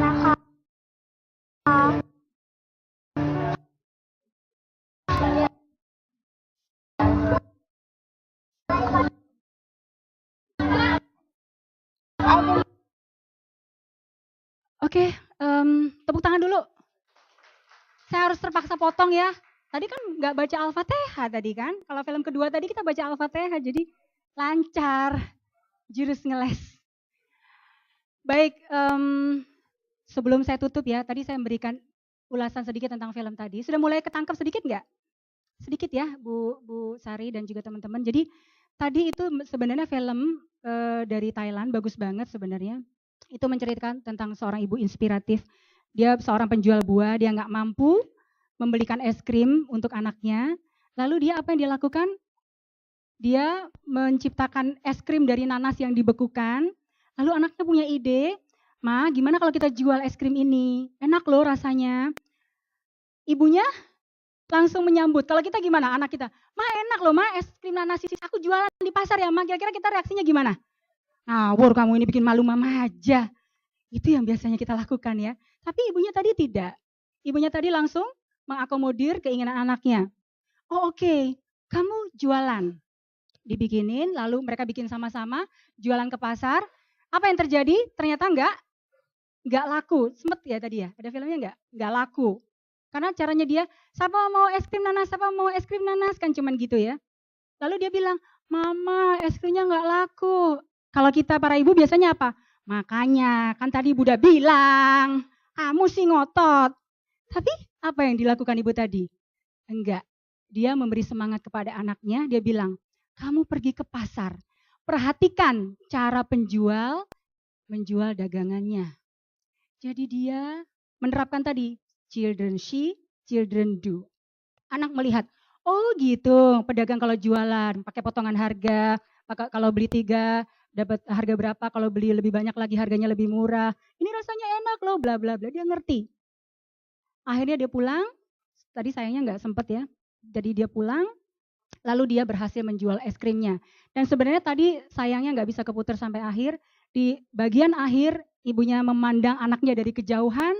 S10: นะคะ
S2: Oke, tepuk tangan dulu. Saya harus terpaksa potong ya. Tadi kan nggak baca Al-Fatihah tadi kan. Kalau film kedua tadi kita baca Al-Fatihah, jadi lancar. Jurus ngeles. Baik, sebelum saya tutup ya, tadi saya memberikan ulasan sedikit tentang film tadi. Sudah mulai ketangkap sedikit nggak? Sedikit ya, Bu Sari dan juga teman-teman. Jadi tadi itu sebenarnya film dari Thailand, bagus banget sebenarnya. Itu menceritakan tentang seorang ibu inspiratif. Dia seorang penjual buah, dia nggak mampu membelikan es krim untuk anaknya. Lalu dia apa yang dia lakukan? Dia menciptakan es krim dari nanas yang dibekukan. Lalu anaknya punya ide, Ma, gimana kalau kita jual es krim ini? Enak loh rasanya. Ibunya langsung menyambut. Kalau kita gimana anak kita? Ma, enak loh Ma, es krim nanas ini aku jualan di pasar ya Ma. Kira-kira kita reaksinya gimana? Ngawur kamu ini bikin malu mama aja. Itu yang biasanya kita lakukan ya. Tapi ibunya tadi tidak. Ibunya tadi langsung mengakomodir keinginan anaknya. Oh oke, kamu jualan. Dibikinin, lalu mereka bikin sama-sama, jualan ke pasar. Apa yang terjadi? Ternyata enggak laku. Sempet ya tadi ya, ada filmnya enggak laku. Karena caranya dia, siapa mau es krim nanas, siapa mau es krim nanas, kan cuman gitu ya. Lalu dia bilang, Mama es krimnya enggak laku. Kalau kita para ibu biasanya apa? Makanya, kan tadi ibu udah bilang, kamu sih ngotot. Tapi apa yang dilakukan ibu tadi? Enggak, dia memberi semangat kepada anaknya, dia bilang, kamu pergi ke pasar, perhatikan cara penjual menjual dagangannya. Jadi dia menerapkan tadi children see, children do. Anak melihat, oh gitu, pedagang kalau jualan pakai potongan harga, kalau beli 3 dapat harga berapa, kalau beli lebih banyak lagi harganya lebih murah. Ini rasanya enak loh, bla bla bla. Dia ngerti. Akhirnya dia pulang, tadi sayangnya nggak sempet ya. Jadi dia pulang, lalu dia berhasil menjual es krimnya. Dan sebenarnya tadi sayangnya nggak bisa keputar sampai akhir. Di bagian akhir ibunya memandang anaknya dari kejauhan,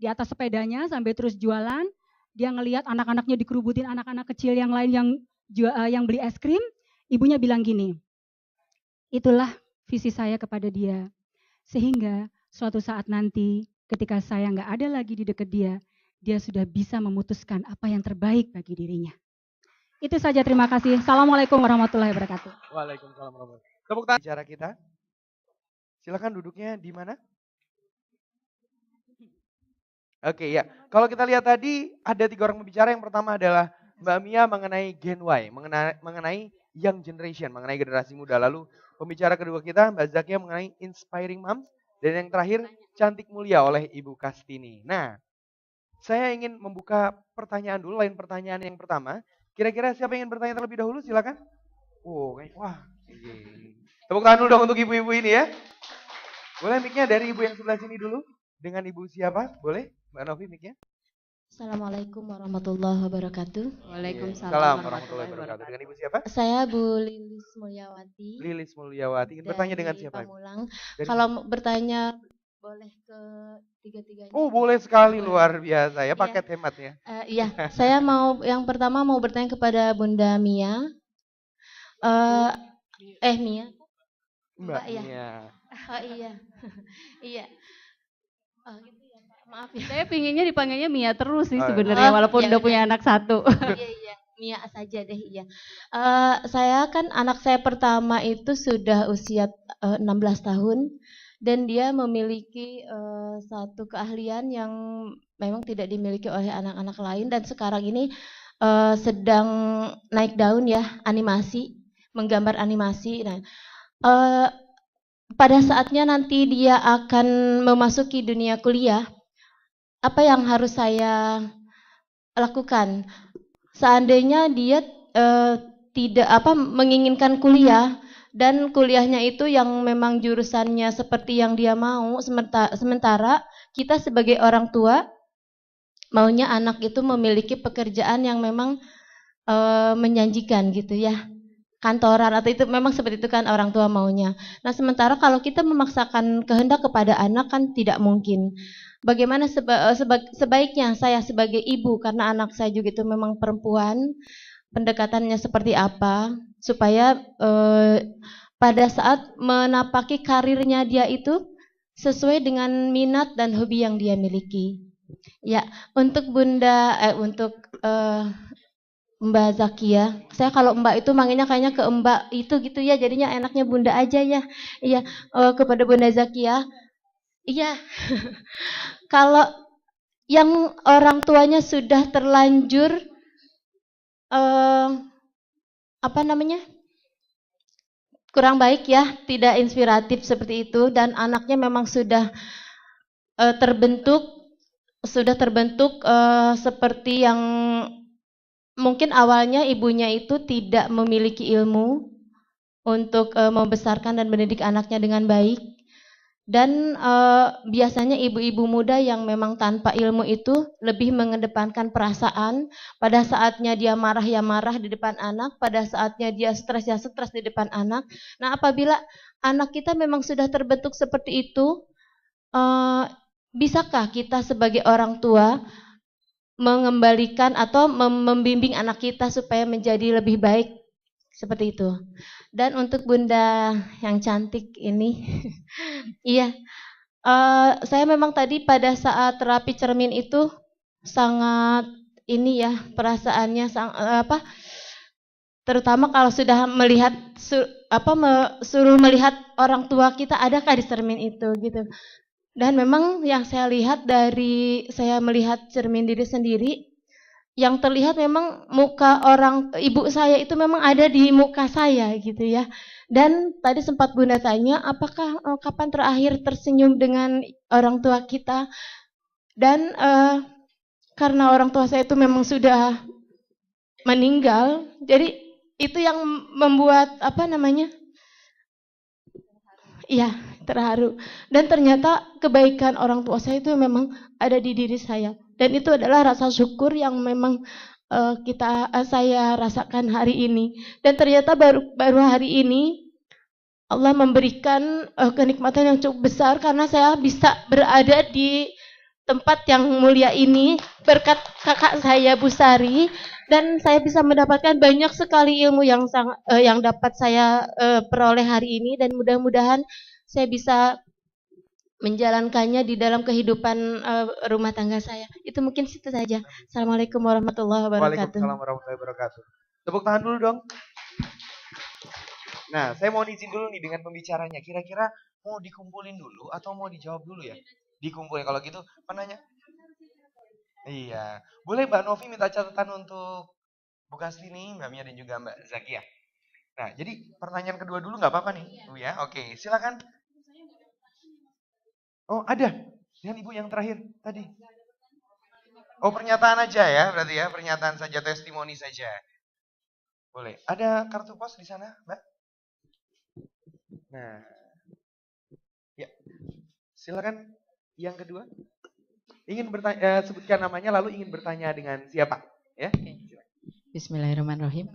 S2: di atas sepedanya sampai terus jualan. Dia ngelihat anak-anaknya dikerubutin anak-anak kecil yang lain yang beli es krim. Ibunya bilang gini, itulah visi saya kepada dia. Sehingga suatu saat nanti ketika saya nggak ada lagi di dekat dia, dia sudah bisa memutuskan apa yang terbaik bagi dirinya. Itu saja, terima kasih. Assalamualaikum warahmatullahi wabarakatuh.
S1: Waalaikumsalam warahmatullahi wabarakatuh. Tepuk tangan bicara kita. Silakan duduknya di mana? Oke ya, kalau kita lihat tadi ada 3 orang pembicara. Yang pertama adalah Mbak Mia mengenai Gen Y, mengenai Young Generation, mengenai generasi muda. Lalu pembicara kedua kita Mbak Zakia mengenai Inspiring Moms. Dan yang terakhir Cantik Mulia oleh Ibu Kastini. Nah, saya ingin membuka pertanyaan dulu, lain pertanyaan yang pertama. Kira-kira siapa yang ingin bertanya terlebih dahulu, silakan. Wah. Tepuk tangan dulu dong untuk ibu-ibu ini ya. Boleh mic-nya dari ibu yang sebelah sini dulu. Dengan ibu siapa? Boleh? Mbak Novi mic-nya.
S11: Assalamualaikum warahmatullahi wabarakatuh.
S7: Waalaikumsalam
S1: warahmatullahi wabarakatuh. Dengan ibu siapa?
S11: Saya Bu Lilis Mulyawati.
S1: Lilis Mulyawati. Ingin bertanya dengan siapa?
S11: Pamulang. Kalau bertanya boleh ke tiga-tiganya.
S1: Oh, boleh sekali, luar biasa ya, paket hemat ya.
S11: Iya, saya yang pertama mau bertanya kepada Bunda Mia. Mia.
S1: Mbak
S11: ya.
S1: Mia.
S11: Oh iya. Iya. Oh gitu ya, Pak. Maaf ya.
S12: Saya pinginnya dipanggilnya Mia terus sih sebenarnya, walaupun udah punya anak 1.
S11: Iya, Mia saja deh, iya. Saya kan anak saya pertama itu sudah usia 16 tahun dan dia memiliki satu keahlian yang memang tidak dimiliki oleh anak-anak lain dan sekarang ini sedang naik daun ya, animasi, menggambar animasi. Nah, pada saatnya nanti dia akan memasuki dunia kuliah, apa yang harus saya lakukan? Seandainya dia tidak menginginkan kuliah dan kuliahnya itu yang memang jurusannya seperti yang dia mau, sementara kita sebagai orang tua maunya anak itu memiliki pekerjaan yang memang menjanjikan gitu ya. Kantoran atau itu memang seperti itu kan orang tua maunya. Nah, sementara kalau kita memaksakan kehendak kepada anak kan tidak mungkin. Bagaimana sebaiknya saya sebagai ibu, karena anak saya juga itu memang perempuan, pendekatannya seperti apa supaya pada saat menapaki karirnya dia itu sesuai dengan minat dan hobi yang dia miliki. Ya, untuk Mbak Zakia, saya kalau Mbak itu manggilnya kayaknya ke Mbak itu gitu ya, jadinya enaknya Bunda aja ya. Iya, kepada Bunda Zakia. Iya. Kalau yang orang tuanya sudah terlanjur kurang baik ya, tidak inspiratif seperti itu dan anaknya memang sudah terbentuk seperti yang mungkin awalnya ibunya itu tidak memiliki ilmu untuk membesarkan dan mendidik anaknya dengan baik. Dan biasanya ibu-ibu muda yang memang tanpa ilmu itu lebih mengedepankan perasaan. Pada saatnya dia marah ya marah di depan anak, pada saatnya dia stres ya stres di depan anak. Nah, apabila anak kita memang sudah terbentuk seperti itu, bisakah kita sebagai orang tua mengembalikan atau membimbing anak kita supaya menjadi lebih baik seperti itu. Dan untuk Bunda yang cantik ini, iya, saya memang tadi pada saat terapi cermin itu sangat ini ya perasaannya terutama kalau sudah melihat suruh melihat orang tua kita adakah di cermin itu gitu. Dan memang yang saya lihat dari saya melihat cermin diri sendiri, yang terlihat memang muka ibu saya itu memang ada di muka saya gitu ya. Dan tadi sempat Bunda tanya, apakah kapan terakhir tersenyum dengan orang tua kita? Dan karena orang tua saya itu memang sudah meninggal, jadi itu yang membuat iya, terharu. Dan ternyata kebaikan orang tua saya itu memang ada di diri saya. Dan itu adalah rasa syukur yang memang saya rasakan hari ini. Dan ternyata baru hari ini Allah memberikan kenikmatan yang cukup besar karena saya bisa berada di tempat yang mulia ini berkat kakak saya Bu Sari, dan saya bisa mendapatkan banyak sekali ilmu yang dapat saya peroleh hari ini, dan mudah-mudahan saya bisa menjalankannya di dalam kehidupan rumah tangga saya. Itu mungkin situ saja. Assalamualaikum warahmatullahi wabarakatuh.
S1: Waalaikumsalam warahmatullahi wabarakatuh. Tepuk tangan dulu dong. Nah, saya mau izin dulu nih dengan pembicaranya. Kira-kira mau dikumpulin dulu atau mau dijawab dulu ya? Dikumpulin. Kalau gitu, penanya. Iya. Boleh Mbak Novi minta catatan untuk Bu Kastini, Mbak Mia dan juga Mbak Zakia. Nah, jadi pertanyaan kedua dulu nggak apa-apa nih, Bu ya. Oke, silakan. Oh, ada. Dengan Ibu yang terakhir tadi. Oh, pernyataan aja ya, berarti ya, pernyataan saja, testimoni saja. Boleh. Ada kartu pos di sana, Mbak? Nah. Ya. Silakan yang kedua. Ingin bertanya, sebutkan namanya lalu ingin bertanya dengan siapa, ya?
S13: Bismillahirrahmanirrahim.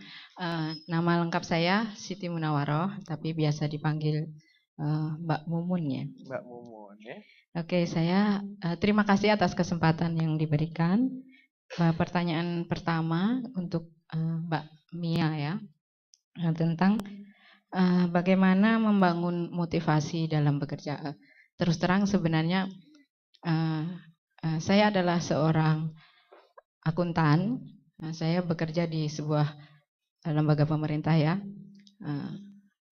S13: Nama lengkap saya Siti Munawaroh, tapi biasa dipanggil Mbak Mumun ya.
S1: Mbak Mumun ya.
S13: Oke, saya terima kasih atas kesempatan yang diberikan. Pertanyaan pertama untuk Mbak Mia ya, tentang bagaimana membangun motivasi dalam bekerja. Terus terang sebenarnya saya adalah seorang akuntan. Saya bekerja di sebuah lembaga pemerintah ya.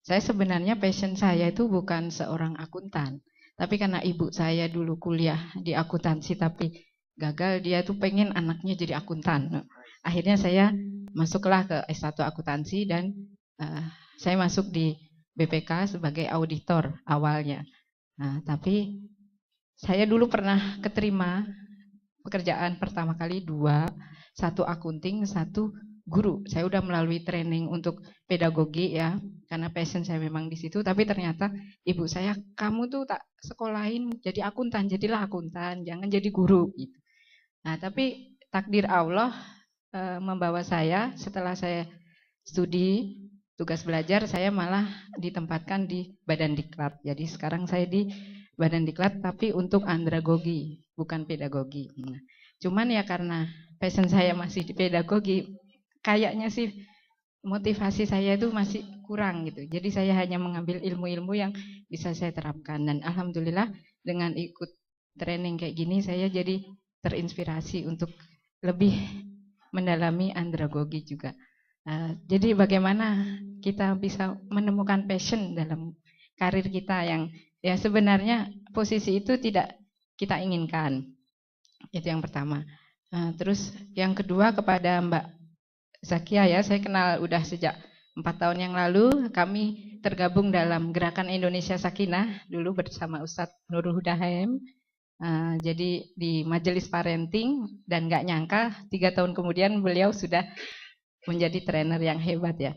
S13: Saya sebenarnya passion saya itu bukan seorang akuntan, tapi karena ibu saya dulu kuliah di akuntansi tapi gagal, dia tuh pengen anaknya jadi akuntan. Akhirnya saya masuklah ke S1 akuntansi dan saya masuk di BPK sebagai auditor awalnya. Nah, tapi saya dulu pernah keterima pekerjaan pertama kali 2, 1 akunting, 1 guru. Saya udah melalui training untuk pedagogi ya, karena passion saya memang di situ. Tapi ternyata ibu saya, kamu tuh tak sekolahin jadi akuntan, jadilah akuntan, jangan jadi guru gitu. Nah, tapi takdir Allah membawa saya setelah saya studi tugas belajar, saya malah ditempatkan di Badan Diklat. Jadi sekarang saya di Badan Diklat tapi untuk andragogi, bukan pedagogi. Nah, cuman ya karena passion saya masih di pedagogi, kayaknya sih motivasi saya itu masih kurang gitu. Jadi saya hanya mengambil ilmu-ilmu yang bisa saya terapkan. Dan alhamdulillah dengan ikut training kayak gini saya jadi terinspirasi untuk lebih mendalami andragogi juga. Jadi bagaimana kita bisa menemukan passion dalam karir kita yang ya sebenarnya posisi itu tidak kita inginkan. Itu yang pertama. Terus yang kedua kepada Mbak Zakia ya, saya kenal udah sejak 4 tahun yang lalu. Kami tergabung dalam Gerakan Indonesia Sakinah dulu bersama Ustadz Nurul Hudahem. Jadi di majelis parenting, dan gak nyangka 3 tahun kemudian beliau sudah menjadi trainer yang hebat ya.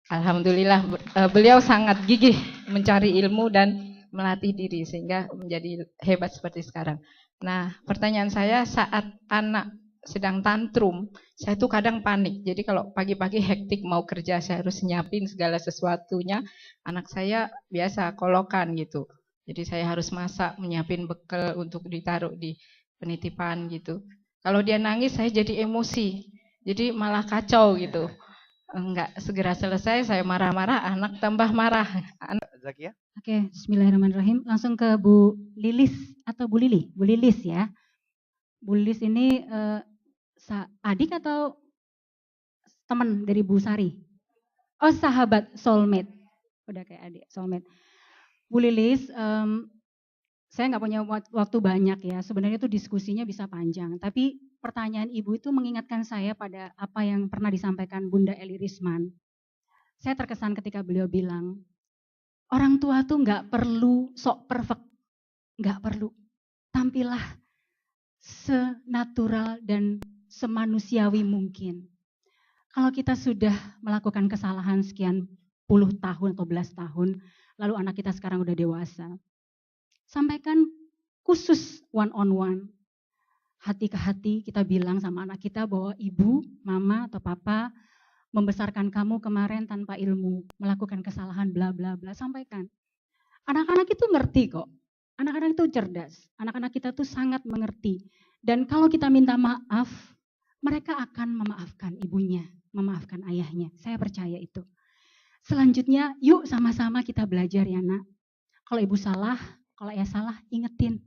S13: Alhamdulillah beliau sangat gigih mencari ilmu dan melatih diri sehingga menjadi hebat seperti sekarang. Nah, pertanyaan saya, saat anak sedang tantrum, saya tuh kadang panik. Jadi kalau pagi-pagi hektik mau kerja, saya harus nyiapin segala sesuatunya. Anak saya biasa kolokan gitu. Jadi saya harus masak, menyiapin bekal untuk ditaruh di penitipan gitu. Kalau dia nangis saya jadi emosi. Jadi malah kacau gitu. Enggak segera selesai, saya marah-marah, anak tambah marah.
S1: Zakia?
S2: Oke, bismillahirrahmanirrahim. Langsung ke Bu Lilis atau Bu Lili? Bu Lilis ya. Bu Lilis ini adik atau teman dari Bu Sari? Oh, sahabat, soulmate. Udah kayak adik, soulmate. Bu Lilis, saya nggak punya waktu banyak ya. Sebenarnya itu diskusinya bisa panjang. Tapi pertanyaan Ibu itu mengingatkan saya pada apa yang pernah disampaikan Bunda Eli Risman. Saya terkesan ketika beliau bilang, orang tua tuh nggak perlu sok perfect, nggak perlu. Tampillah senatural dan semanusiawi mungkin. Kalau kita sudah melakukan kesalahan sekian puluh tahun atau belas tahun, lalu anak kita sekarang udah dewasa, sampaikan khusus one on one, hati ke hati kita bilang sama anak kita bahwa ibu, mama atau papa membesarkan kamu kemarin tanpa ilmu, melakukan kesalahan bla bla bla, sampaikan. Anak-anak itu ngerti kok, anak-anak itu cerdas, anak-anak kita tuh sangat mengerti. Dan kalau kita minta maaf, mereka akan memaafkan ibunya, memaafkan ayahnya. Saya percaya itu. Selanjutnya, yuk sama-sama kita belajar ya nak. Kalau ibu salah, kalau ayah salah, ingetin.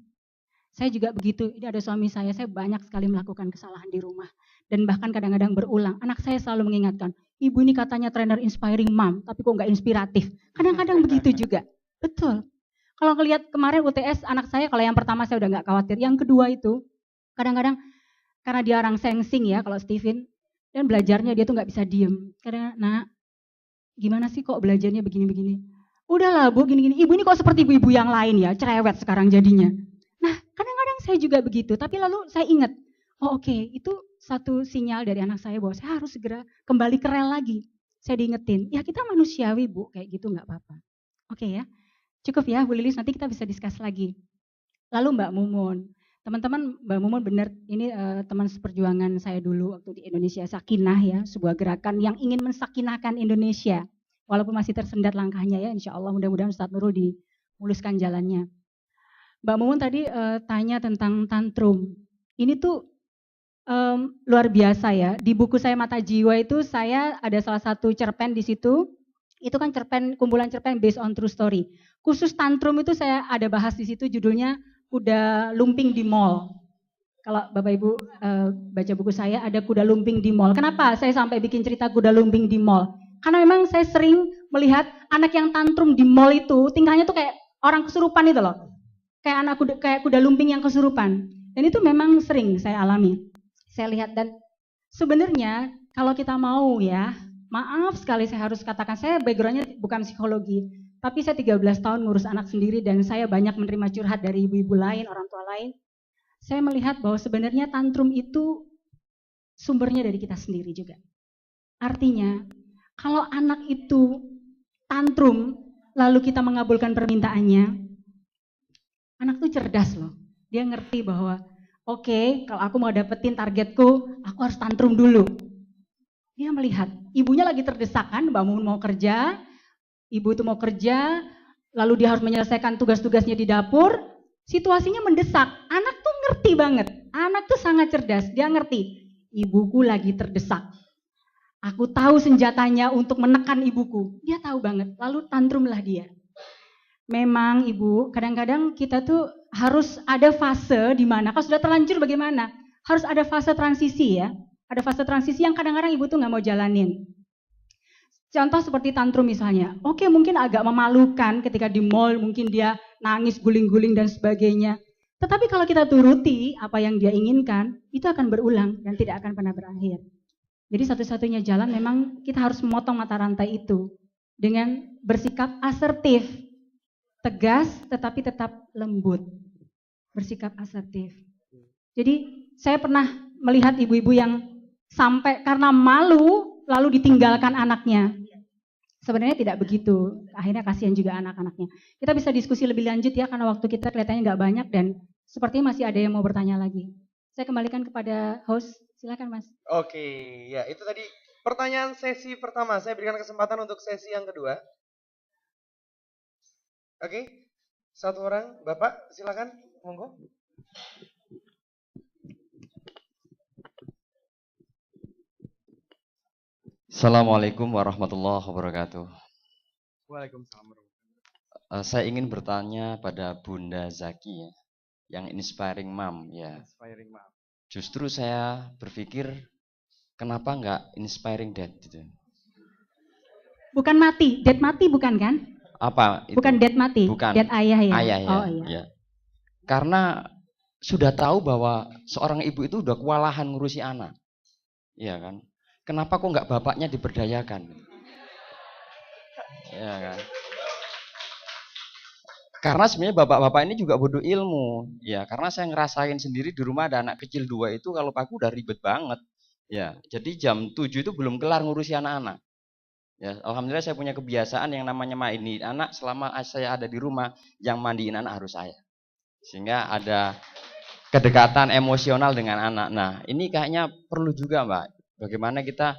S2: Saya juga begitu, ini ada suami saya banyak sekali melakukan kesalahan di rumah. Dan bahkan kadang-kadang berulang. Anak saya selalu mengingatkan, ibu ini katanya trainer inspiring mom, tapi kok nggak inspiratif. Kadang-kadang begitu juga. Betul. Kalau ngelihat kemarin UTS anak saya, kalau yang pertama saya udah nggak khawatir. Yang kedua itu, kadang-kadang karena dia orang sensing ya, kalau Steven, dan belajarnya dia tuh nggak bisa diem. Kadang, nak, gimana sih kok belajarnya begini-begini? Udahlah bu, gini-gini. Ibu ini kok seperti ibu-ibu yang lain ya, cerewet sekarang jadinya. Nah, kadang-kadang saya juga begitu. Tapi lalu saya ingat, oh oke, itu satu sinyal dari anak saya bahwa saya harus segera kembali ke rel lagi. Saya diingetin, ya kita manusiawi bu, kayak gitu nggak apa-apa. Oke ya, cukup ya Bu Lilis, nanti kita bisa discuss lagi. Lalu Mbak Mumun. Teman-teman, Mbak Mumun benar, ini teman seperjuangan saya dulu waktu di Indonesia Sakinah ya, sebuah gerakan yang ingin mensakinahkan Indonesia. Walaupun masih tersendat langkahnya ya, insya Allah mudah-mudahan Ustadz Nurul dimuluskan jalannya. Mbak Mumun tadi tanya tentang tantrum. Ini tuh luar biasa ya. Di buku saya Mata Jiwa itu saya ada salah satu cerpen di situ. Itu kan cerpen, kumpulan cerpen based on true story. Khusus tantrum itu saya ada bahas di situ, judulnya Kuda Lumping di Mall. Kalau Bapak Ibu baca buku saya, ada kuda lumping di mall. Kenapa saya sampai bikin cerita kuda lumping di mall? Karena memang saya sering melihat anak yang tantrum di mall itu, tingkahnya tuh kayak orang kesurupan itu loh. Kayak kuda lumping yang kesurupan. Dan itu memang sering saya alami. Saya lihat, dan sebenarnya kalau kita mau ya, maaf sekali saya harus katakan, saya backgroundnya bukan psikologi. Tapi saya 13 tahun ngurus anak sendiri dan saya banyak menerima curhat dari ibu-ibu lain, orang tua lain. Saya melihat bahwa sebenarnya tantrum itu sumbernya dari kita sendiri juga. Artinya, kalau anak itu tantrum, lalu kita mengabulkan permintaannya, anak itu cerdas loh. Dia ngerti bahwa, oke, kalau aku mau dapetin targetku, aku harus tantrum dulu. Dia melihat, ibunya lagi terdesak kan, Mbak Mumun mau kerja, ibu itu mau kerja, lalu dia harus menyelesaikan tugas-tugasnya di dapur, situasinya mendesak. Anak tuh ngerti banget, anak tuh sangat cerdas, dia ngerti, ibuku lagi terdesak. Aku tahu senjatanya untuk menekan ibuku, dia tahu banget, lalu tantrumlah dia. Memang ibu, kadang-kadang kita tuh harus ada fase di mana, kalau sudah terlanjur bagaimana? Harus ada fase transisi ya, ada fase transisi yang kadang-kadang ibu tuh nggak mau jalanin. Contoh seperti tantrum misalnya, oke mungkin agak memalukan ketika di mall, mungkin dia nangis, guling-guling dan sebagainya. Tetapi kalau kita turuti apa yang dia inginkan, itu akan berulang dan tidak akan pernah berakhir. Jadi satu-satunya jalan memang kita harus memotong mata rantai itu dengan bersikap asertif, tegas tetapi tetap lembut. Bersikap asertif. Jadi saya pernah melihat ibu-ibu yang sampai karena malu lalu ditinggalkan anaknya. Sebenarnya tidak begitu. Akhirnya kasihan juga anak-anaknya. Kita bisa diskusi lebih lanjut ya, karena waktu kita kelihatannya nggak banyak dan sepertinya masih ada yang mau bertanya lagi. Saya kembalikan kepada host. Silakan Mas.
S1: Oke, ya itu tadi pertanyaan sesi pertama. Saya berikan kesempatan untuk sesi yang kedua. Oke, satu orang. Bapak silakan, monggo.
S14: Assalamualaikum warahmatullahi wabarakatuh.
S1: Waalaikumsalam.
S14: Saya ingin bertanya pada Bunda Zaki ya, yang inspiring mom ya.
S1: Inspiring mom.
S14: Justru saya berpikir kenapa nggak inspiring dad gitu.
S2: Bukan mati, dad mati bukan kan?
S14: Apa itu?
S2: Bukan dad mati,
S14: bukan.
S2: Dad ayah ya.
S14: Ayah ya.
S2: Oh iya.
S14: Ya. Karena sudah tahu bahwa seorang ibu itu udah kewalahan ngurusi anak, iya kan? Kenapa kok nggak bapaknya diberdayakan? Ya kan? Karena sebenarnya bapak-bapak ini juga butuh ilmu. Ya, karena saya ngerasain sendiri di rumah ada anak kecil 2 itu kalau pagi udah ribet banget. Ya, jadi jam 7 itu belum kelar ngurusi anak-anak. Ya, alhamdulillah saya punya kebiasaan yang namanya mandiin anak. Selama saya ada di rumah, yang mandiin anak harus saya. Sehingga ada kedekatan emosional dengan anak. Nah, ini kayaknya perlu juga, Mbak. Bagaimana kita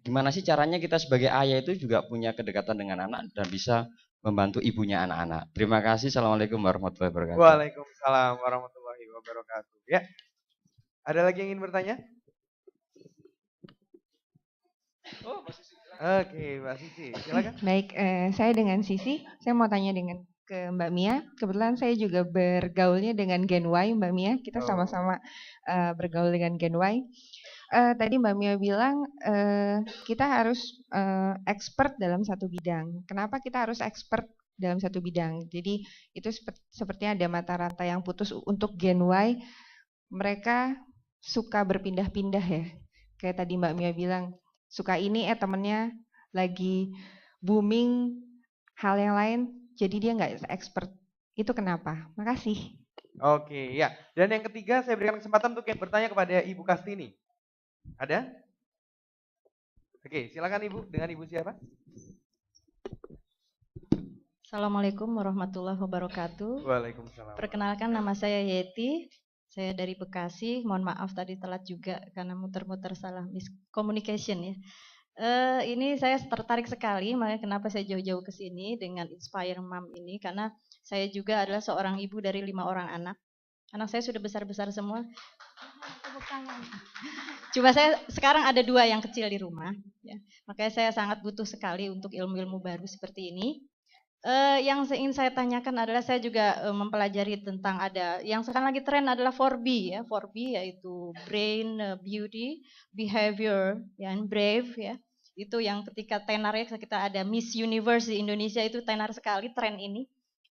S14: gimana sih caranya kita sebagai ayah itu juga punya kedekatan dengan anak dan bisa membantu ibunya anak-anak. Terima kasih. Assalamualaikum warahmatullahi wabarakatuh.
S1: Waalaikumsalam warahmatullahi wabarakatuh. Ya, ada lagi yang ingin bertanya? Oh, Mbak Sisi. Oke, Mbak Sisi, silakan.
S15: Baik, saya dengan Sisi. Saya mau tanya dengan ke Mbak Mia. Kebetulan saya juga bergaulnya dengan Gen Y, Mbak Mia. Kita sama-sama bergaul dengan Gen Y. Tadi Mbak Mia bilang kita harus expert dalam satu bidang. Kenapa kita harus expert dalam satu bidang? Jadi itu sepertinya ada mata rantai yang putus untuk Gen Y. Mereka suka berpindah-pindah ya. Kayak tadi Mbak Mia bilang, suka ini temennya lagi booming hal yang lain, jadi dia nggak expert. Itu kenapa? Makasih.
S1: Oke, ya. Dan yang ketiga saya berikan kesempatan untuk yang bertanya kepada Ibu Kastini. Ada? Oke, silakan Ibu. Dengan Ibu siapa?
S16: Assalamualaikum warahmatullahi wabarakatuh.
S1: Waalaikumsalam.
S16: Perkenalkan, nama saya Yeti. Saya dari Bekasi. Mohon maaf tadi telat juga karena muter-muter salah miscommunication ya. Ini saya tertarik sekali, makanya kenapa saya jauh-jauh ke sini dengan Inspire Mom ini, karena saya juga adalah seorang ibu dari 5 orang anak. Anak saya sudah besar-besar semua. Cuma saya sekarang ada 2 yang kecil di rumah, ya. Makanya saya sangat butuh sekali untuk ilmu-ilmu baru seperti ini. Yang ingin saya tanyakan adalah saya juga mempelajari tentang ada yang sekarang lagi tren adalah 4B ya, 4B yaitu brain, beauty, behavior, dan brave ya. Itu yang ketika tenar ya, kita ada Miss Universe di Indonesia itu tenar sekali tren ini.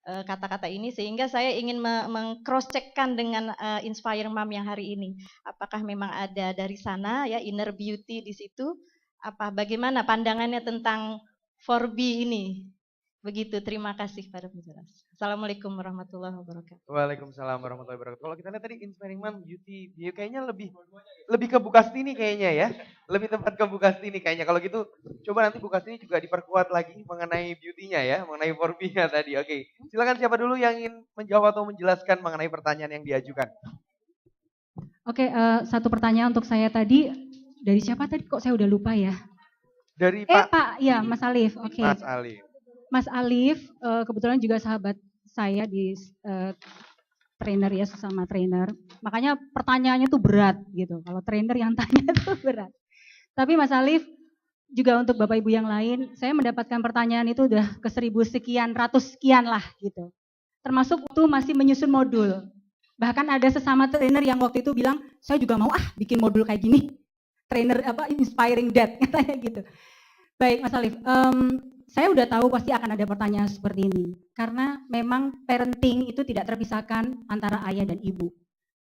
S16: Kata-kata ini sehingga saya ingin meng-cross checkkan dengan Inspire Mom yang hari ini. Apakah memang ada dari sana ya inner beauty di situ? Bagaimana pandangannya tentang 4B ini? Begitu, terima kasih pada penjelasan. Assalamualaikum warahmatullahi wabarakatuh.
S1: Waalaikumsalam warahmatullahi wabarakatuh. Kalau kita lihat tadi Inspiring Mom, Beauty, kayaknya lebih ke Bu Kastini kayaknya ya. Lebih tepat ke Bu Kastini kayaknya. Kalau gitu coba nanti Bu Kastini juga diperkuat lagi mengenai beauty-nya ya, mengenai 4B-nya tadi. Oke, silakan siapa dulu yang ingin menjawab atau menjelaskan mengenai pertanyaan yang diajukan.
S2: Oke, satu pertanyaan untuk saya tadi. Dari siapa tadi? Kok saya udah lupa ya?
S1: Dari
S2: Pak, ya Mas Alif. Oke.
S1: Mas Alif.
S2: Mas Alif kebetulan juga sahabat saya di trainer ya, sesama trainer. Makanya pertanyaannya tuh berat gitu. Kalau trainer yang tanya tuh berat. Tapi Mas Alif juga untuk Bapak Ibu yang lain, saya mendapatkan pertanyaan itu udah ke 1000 sekian, ratus sekian lah gitu. Termasuk waktu masih menyusun modul. Bahkan ada sesama trainer yang waktu itu bilang, saya juga mau bikin modul kayak gini. Trainer inspiring dad katanya gitu. Baik Mas Alif, saya udah tahu pasti akan ada pertanyaan seperti ini. Karena memang parenting itu tidak terpisahkan antara ayah dan ibu.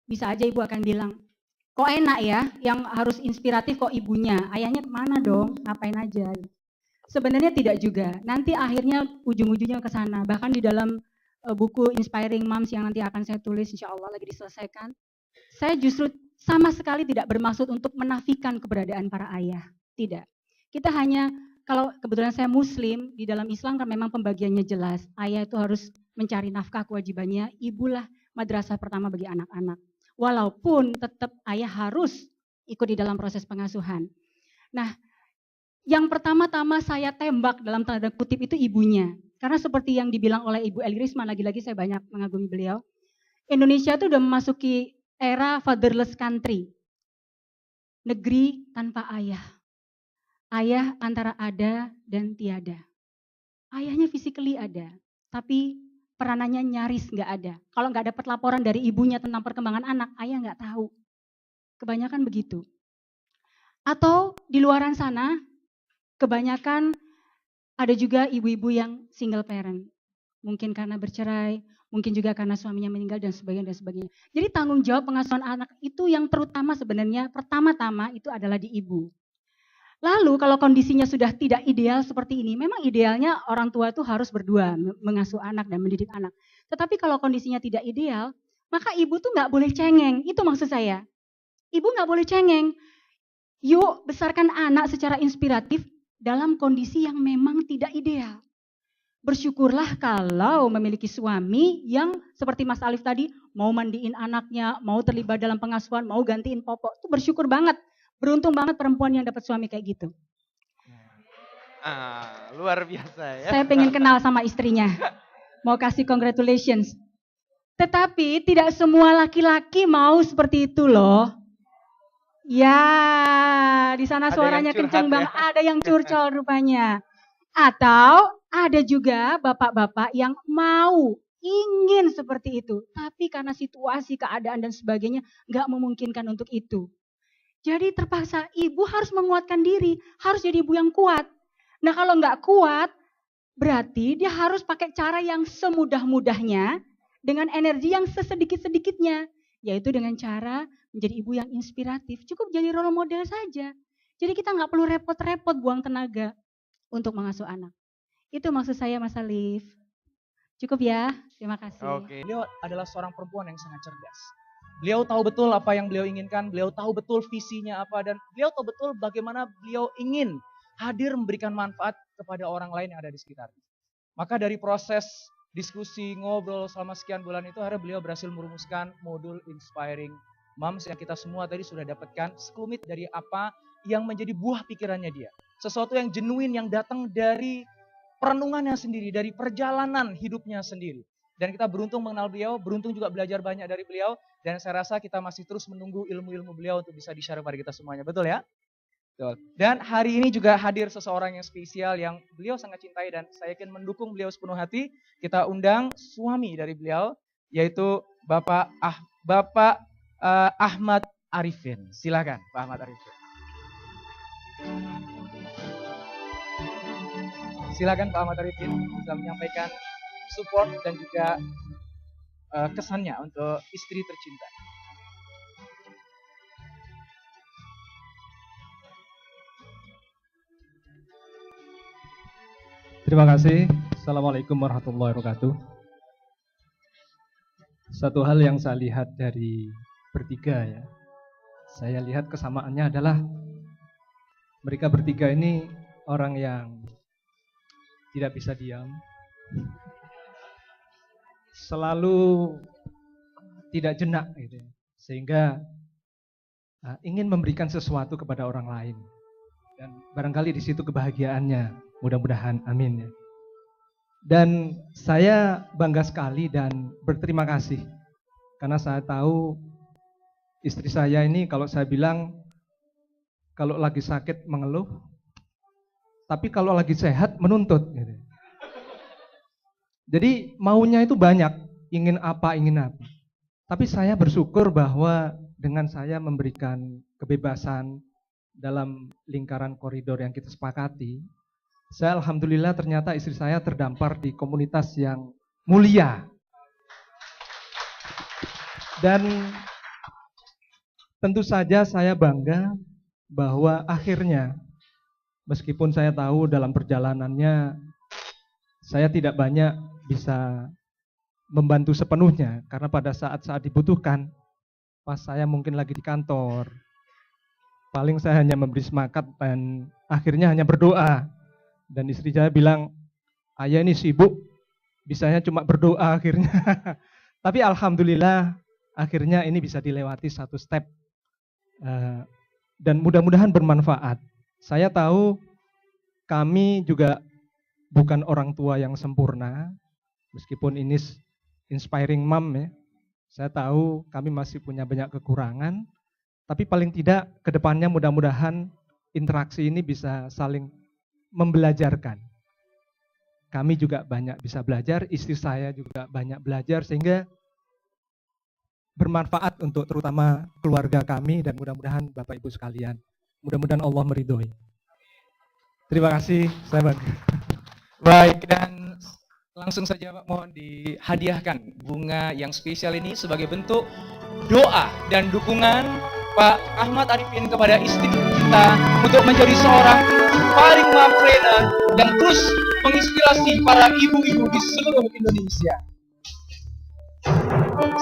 S2: Bisa aja ibu akan bilang, kok enak ya, yang harus inspiratif kok ibunya. Ayahnya kemana dong, ngapain aja. Sebenarnya tidak juga. Nanti akhirnya ujung-ujungnya ke sana. Bahkan di dalam buku Inspiring Moms yang nanti akan saya tulis, insya Allah lagi diselesaikan. Saya justru sama sekali tidak bermaksud untuk menafikan keberadaan para ayah. Tidak. Kita hanya kalau kebetulan saya Muslim, di dalam Islam kan memang pembagiannya jelas. Ayah itu harus mencari nafkah kewajibannya, ibulah madrasah pertama bagi anak-anak. Walaupun tetap ayah harus ikut di dalam proses pengasuhan. Nah, yang pertama-tama saya tembak dalam tanda kutip itu ibunya. Karena seperti yang dibilang oleh Ibu Eli Risma, lagi-lagi saya banyak mengagumi beliau. Indonesia itu sudah memasuki era fatherless country. Negeri tanpa ayah. Ayah antara ada dan tiada. Ayahnya physically ada, tapi peranannya nyaris nggak ada. Kalau nggak dapat laporan dari ibunya tentang perkembangan anak, ayah nggak tahu. Kebanyakan begitu. Atau di luaran sana, kebanyakan ada juga ibu-ibu yang single parent. Mungkin karena bercerai, mungkin juga karena suaminya meninggal dan sebagainya dan sebagainya. Jadi tanggung jawab pengasuhan anak itu yang terutama sebenarnya pertama-tama itu adalah di ibu. Lalu kalau kondisinya sudah tidak ideal seperti ini, memang idealnya orang tua itu harus berdua mengasuh anak dan mendidik anak. Tetapi kalau kondisinya tidak ideal, maka ibu tuh nggak boleh cengeng. Itu maksud saya. Ibu nggak boleh cengeng. Yuk besarkan anak secara inspiratif dalam kondisi yang memang tidak ideal. Bersyukurlah kalau memiliki suami yang seperti Mas Alif tadi, mau mandiin anaknya, mau terlibat dalam pengasuhan, mau gantiin popok. Itu bersyukur banget. Beruntung banget perempuan yang dapat suami kayak gitu.
S1: Luar biasa ya.
S2: Saya pengen kenal sama istrinya. Mau kasih congratulations. Tetapi tidak semua laki-laki mau seperti itu loh. Ya, di sana suaranya kenceng banget. Ada yang curcol rupanya. Atau ada juga bapak-bapak yang mau, ingin seperti itu. Tapi karena situasi, keadaan dan sebagainya nggak memungkinkan untuk itu. Jadi terpaksa ibu harus menguatkan diri, harus jadi ibu yang kuat. Nah kalau nggak kuat, berarti dia harus pakai cara yang semudah-mudahnya dengan energi yang sesedikit-sedikitnya. Yaitu dengan cara menjadi ibu yang inspiratif, cukup jadi role model saja. Jadi kita nggak perlu repot-repot buang tenaga untuk mengasuh anak. Itu maksud saya Mas Alif. Cukup ya, terima kasih.
S17: Beliau adalah seorang perempuan yang sangat cerdas. Beliau tahu betul apa yang beliau inginkan, beliau tahu betul visinya apa, dan beliau tahu betul bagaimana beliau ingin hadir memberikan manfaat kepada orang lain yang ada di sekitarnya. Maka dari proses diskusi, ngobrol selama sekian bulan itu, akhirnya beliau berhasil merumuskan modul Inspiring Moms yang kita semua tadi sudah dapatkan sekelumit dari apa yang menjadi buah pikirannya dia. Sesuatu yang genuine yang datang dari perenungannya sendiri, dari perjalanan hidupnya sendiri. Dan kita beruntung mengenal beliau, beruntung juga belajar banyak dari beliau. Dan saya rasa kita masih terus menunggu ilmu-ilmu beliau untuk bisa di-share kepada kita semuanya. Betul ya? Betul. Dan hari ini juga hadir seseorang yang spesial yang beliau sangat cintai dan saya yakin mendukung beliau sepenuh hati. Kita undang suami dari beliau, yaitu Bapak Ahmad Arifin. Silakan Pak Ahmad Arifin. Silakan Pak Ahmad Arifin bisa menyampaikan support dan juga kesannya untuk istri tercinta.
S6: Terima kasih. Assalamualaikum warahmatullahi wabarakatuh. Satu hal yang saya lihat dari bertiga ya, saya lihat kesamaannya adalah mereka bertiga ini orang yang tidak bisa diam, selalu tidak jenak gitu, sehingga ingin memberikan sesuatu kepada orang lain, dan barangkali di situ kebahagiaannya. Mudah-mudahan, amin ya. Dan saya bangga sekali dan berterima kasih karena saya tahu istri saya ini kalau saya bilang kalau lagi sakit mengeluh, tapi kalau lagi sehat menuntut. Gitu. Jadi maunya itu banyak, ingin apa. Tapi saya bersyukur bahwa dengan saya memberikan kebebasan dalam lingkaran koridor yang kita sepakati, saya alhamdulillah ternyata istri saya terdampar di komunitas yang mulia. Dan tentu saja saya bangga bahwa akhirnya, meskipun saya tahu dalam perjalanannya saya tidak banyak bisa membantu sepenuhnya, karena pada saat-saat dibutuhkan, pas saya mungkin lagi di kantor, paling saya hanya memberi semangat dan akhirnya hanya berdoa. Dan istri saya bilang, ayah ini sibuk, bisanya cuma berdoa akhirnya. Tapi alhamdulillah akhirnya ini bisa dilewati satu step. Dan mudah-mudahan bermanfaat. Saya tahu kami juga bukan orang tua yang sempurna, meskipun ini Inspiring Mom ya. Saya tahu kami masih punya banyak kekurangan, tapi paling tidak ke depannya mudah-mudahan interaksi ini bisa saling membelajarkan. Kami juga banyak bisa belajar, istri saya juga banyak belajar, sehingga bermanfaat untuk terutama keluarga kami dan mudah-mudahan Bapak Ibu sekalian. Mudah-mudahan Allah meridhoi. Terima kasih, saya bangga.
S17: Baik, dan langsung saja Pak, mohon dihadiahkan bunga yang spesial ini sebagai bentuk doa dan dukungan Pak Ahmad Arifin kepada istri. kita untuk menjadi seorang paling mamprena yang terus menginspirasi para ibu-ibu di seluruh Indonesia.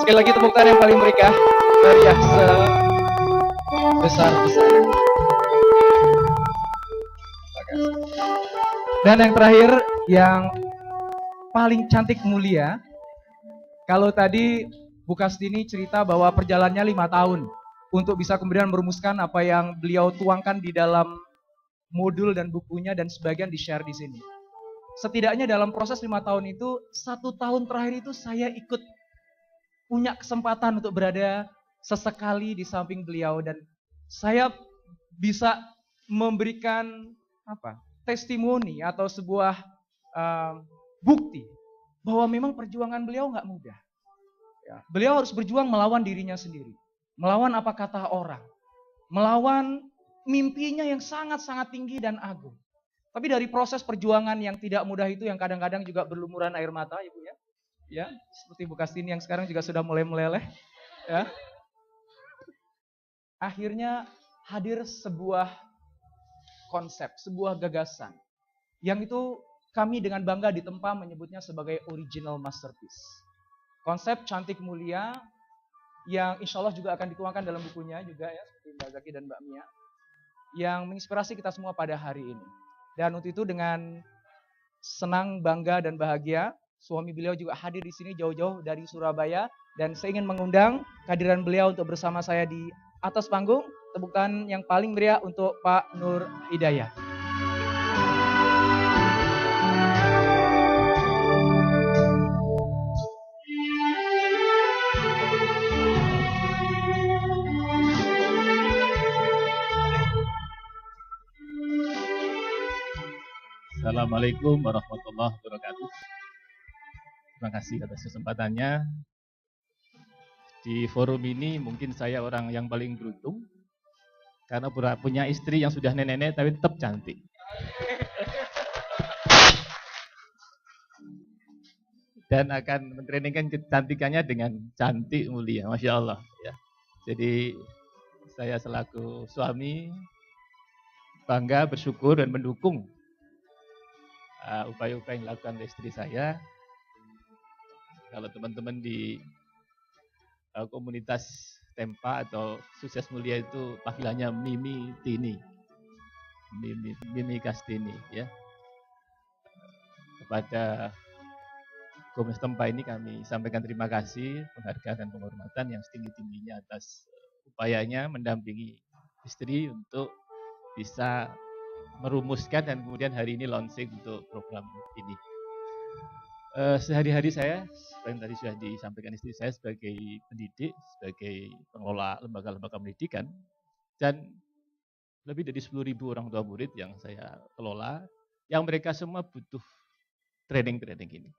S17: Sekali lagi tepuk tangan yang paling meriah sebesar-besar. Dan yang terakhir, yang paling cantik mulia, kalau tadi Bu Kastini cerita bahwa perjalanannya 5 tahun untuk bisa kemudian merumuskan apa yang beliau tuangkan di dalam modul dan bukunya dan sebagian di-share di sini. Setidaknya dalam proses 5 tahun itu, 1 tahun terakhir itu saya ikut punya kesempatan untuk berada sesekali di samping beliau dan saya bisa memberikan testimoni atau sebuah bukti bahwa memang perjuangan beliau nggak mudah. Ya, beliau harus berjuang melawan dirinya sendiri, melawan apa kata orang, melawan mimpinya yang sangat-sangat tinggi dan agung. Tapi dari proses perjuangan yang tidak mudah itu yang kadang-kadang juga berlumuran air mata, Ibu ya. Ya, seperti Bu Kastini yang sekarang juga sudah mulai meleleh, ya. Akhirnya hadir sebuah konsep, sebuah gagasan yang itu kami dengan bangga ditempa menyebutnya sebagai original masterpiece. Konsep cantik mulia yang insya Allah juga akan dituangkan dalam bukunya juga ya, seperti Mbak Zaki dan Mbak Mia, yang menginspirasi kita semua pada hari ini. Dan untuk itu dengan senang, bangga dan bahagia, suami beliau juga hadir di sini jauh-jauh dari Surabaya dan saya ingin mengundang kehadiran beliau untuk bersama saya di atas panggung. Tepuk tangan yang paling meriah untuk Pak Nur Hidayah.
S18: Assalamualaikum warahmatullahi wabarakatuh. Terima kasih atas kesempatannya. Di forum ini mungkin saya orang yang paling beruntung karena punya istri yang sudah nenek-nenek tapi tetap cantik. Dan akan mentrainingkan kecantikannya dengan cantik mulia, Masya Allah. Ya. Jadi saya selaku suami bangga, bersyukur dan mendukung upaya-upaya yang dilakukan oleh istri saya. Kalau teman-teman di komunitas Tempa atau Sukses Mulia itu panggilannya Mimi Tini, Mimi Kastini ya. Kepada komunitas Tempa ini kami sampaikan terima kasih, penghargaan dan penghormatan yang setinggi-tingginya atas upayanya mendampingi istri untuk bisa merumuskan dan kemudian hari ini launching untuk program ini. Sehari-hari saya, seperti yang tadi sudah disampaikan istri saya sebagai pendidik, sebagai pengelola lembaga-lembaga pendidikan, dan lebih dari 10.000 orang tua murid yang saya kelola, yang mereka semua butuh training-training ini.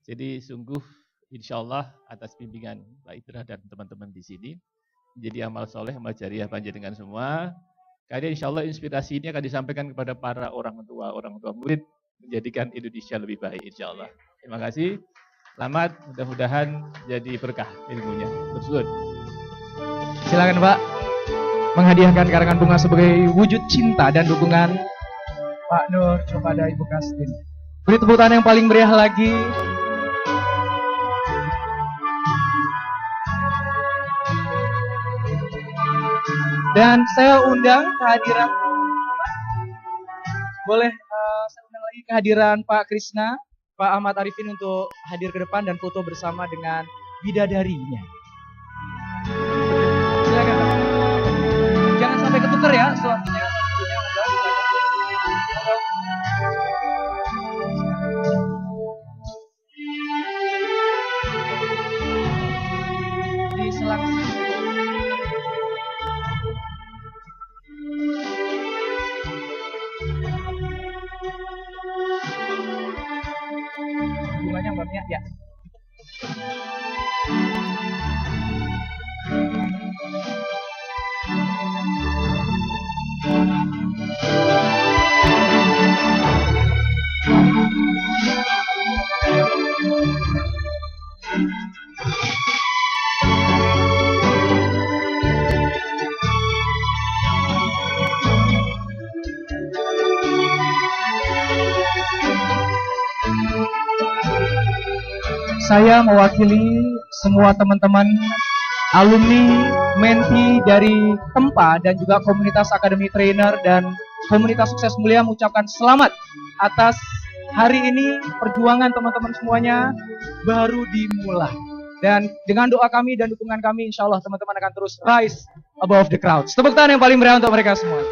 S18: Jadi sungguh insya Allah atas bimbingan Pak Idra dan teman-teman di sini, menjadi amal soleh, amal jariah panjenengan semua. Karena insya Allah inspirasi ini akan disampaikan kepada para orang tua murid, menjadikan Indonesia lebih baik insya Allah. Terima kasih. Selamat, mudah-mudahan jadi berkah ilmunya. Bersyukur.
S17: Silakan Pak, menghadiahkan karangan bunga sebagai wujud cinta dan dukungan Pak Nur kepada Ibu Kastini. Beri tepuk tangan yang paling meriah lagi. Dan saya undang kehadiran, boleh saya undang lagi kehadiran Pak Krisna, Pak Ahmad Arifin untuk hadir ke depan dan foto bersama dengan bidadarinya. Silakan Pak. Jangan sampai ketukar ya suaminya. Di selang. Bunganya Mbak Mia, ya. saya mewakili semua teman-teman alumni, menti dari Tempa dan juga komunitas Akademi Trainer dan komunitas Sukses Mulia mengucapkan selamat atas hari ini. Perjuangan teman-teman semuanya baru dimulai. Dan dengan doa kami dan dukungan kami, insya Allah teman-teman akan terus rise above the crowd. Tepuk tangan yang paling meriah untuk mereka semua.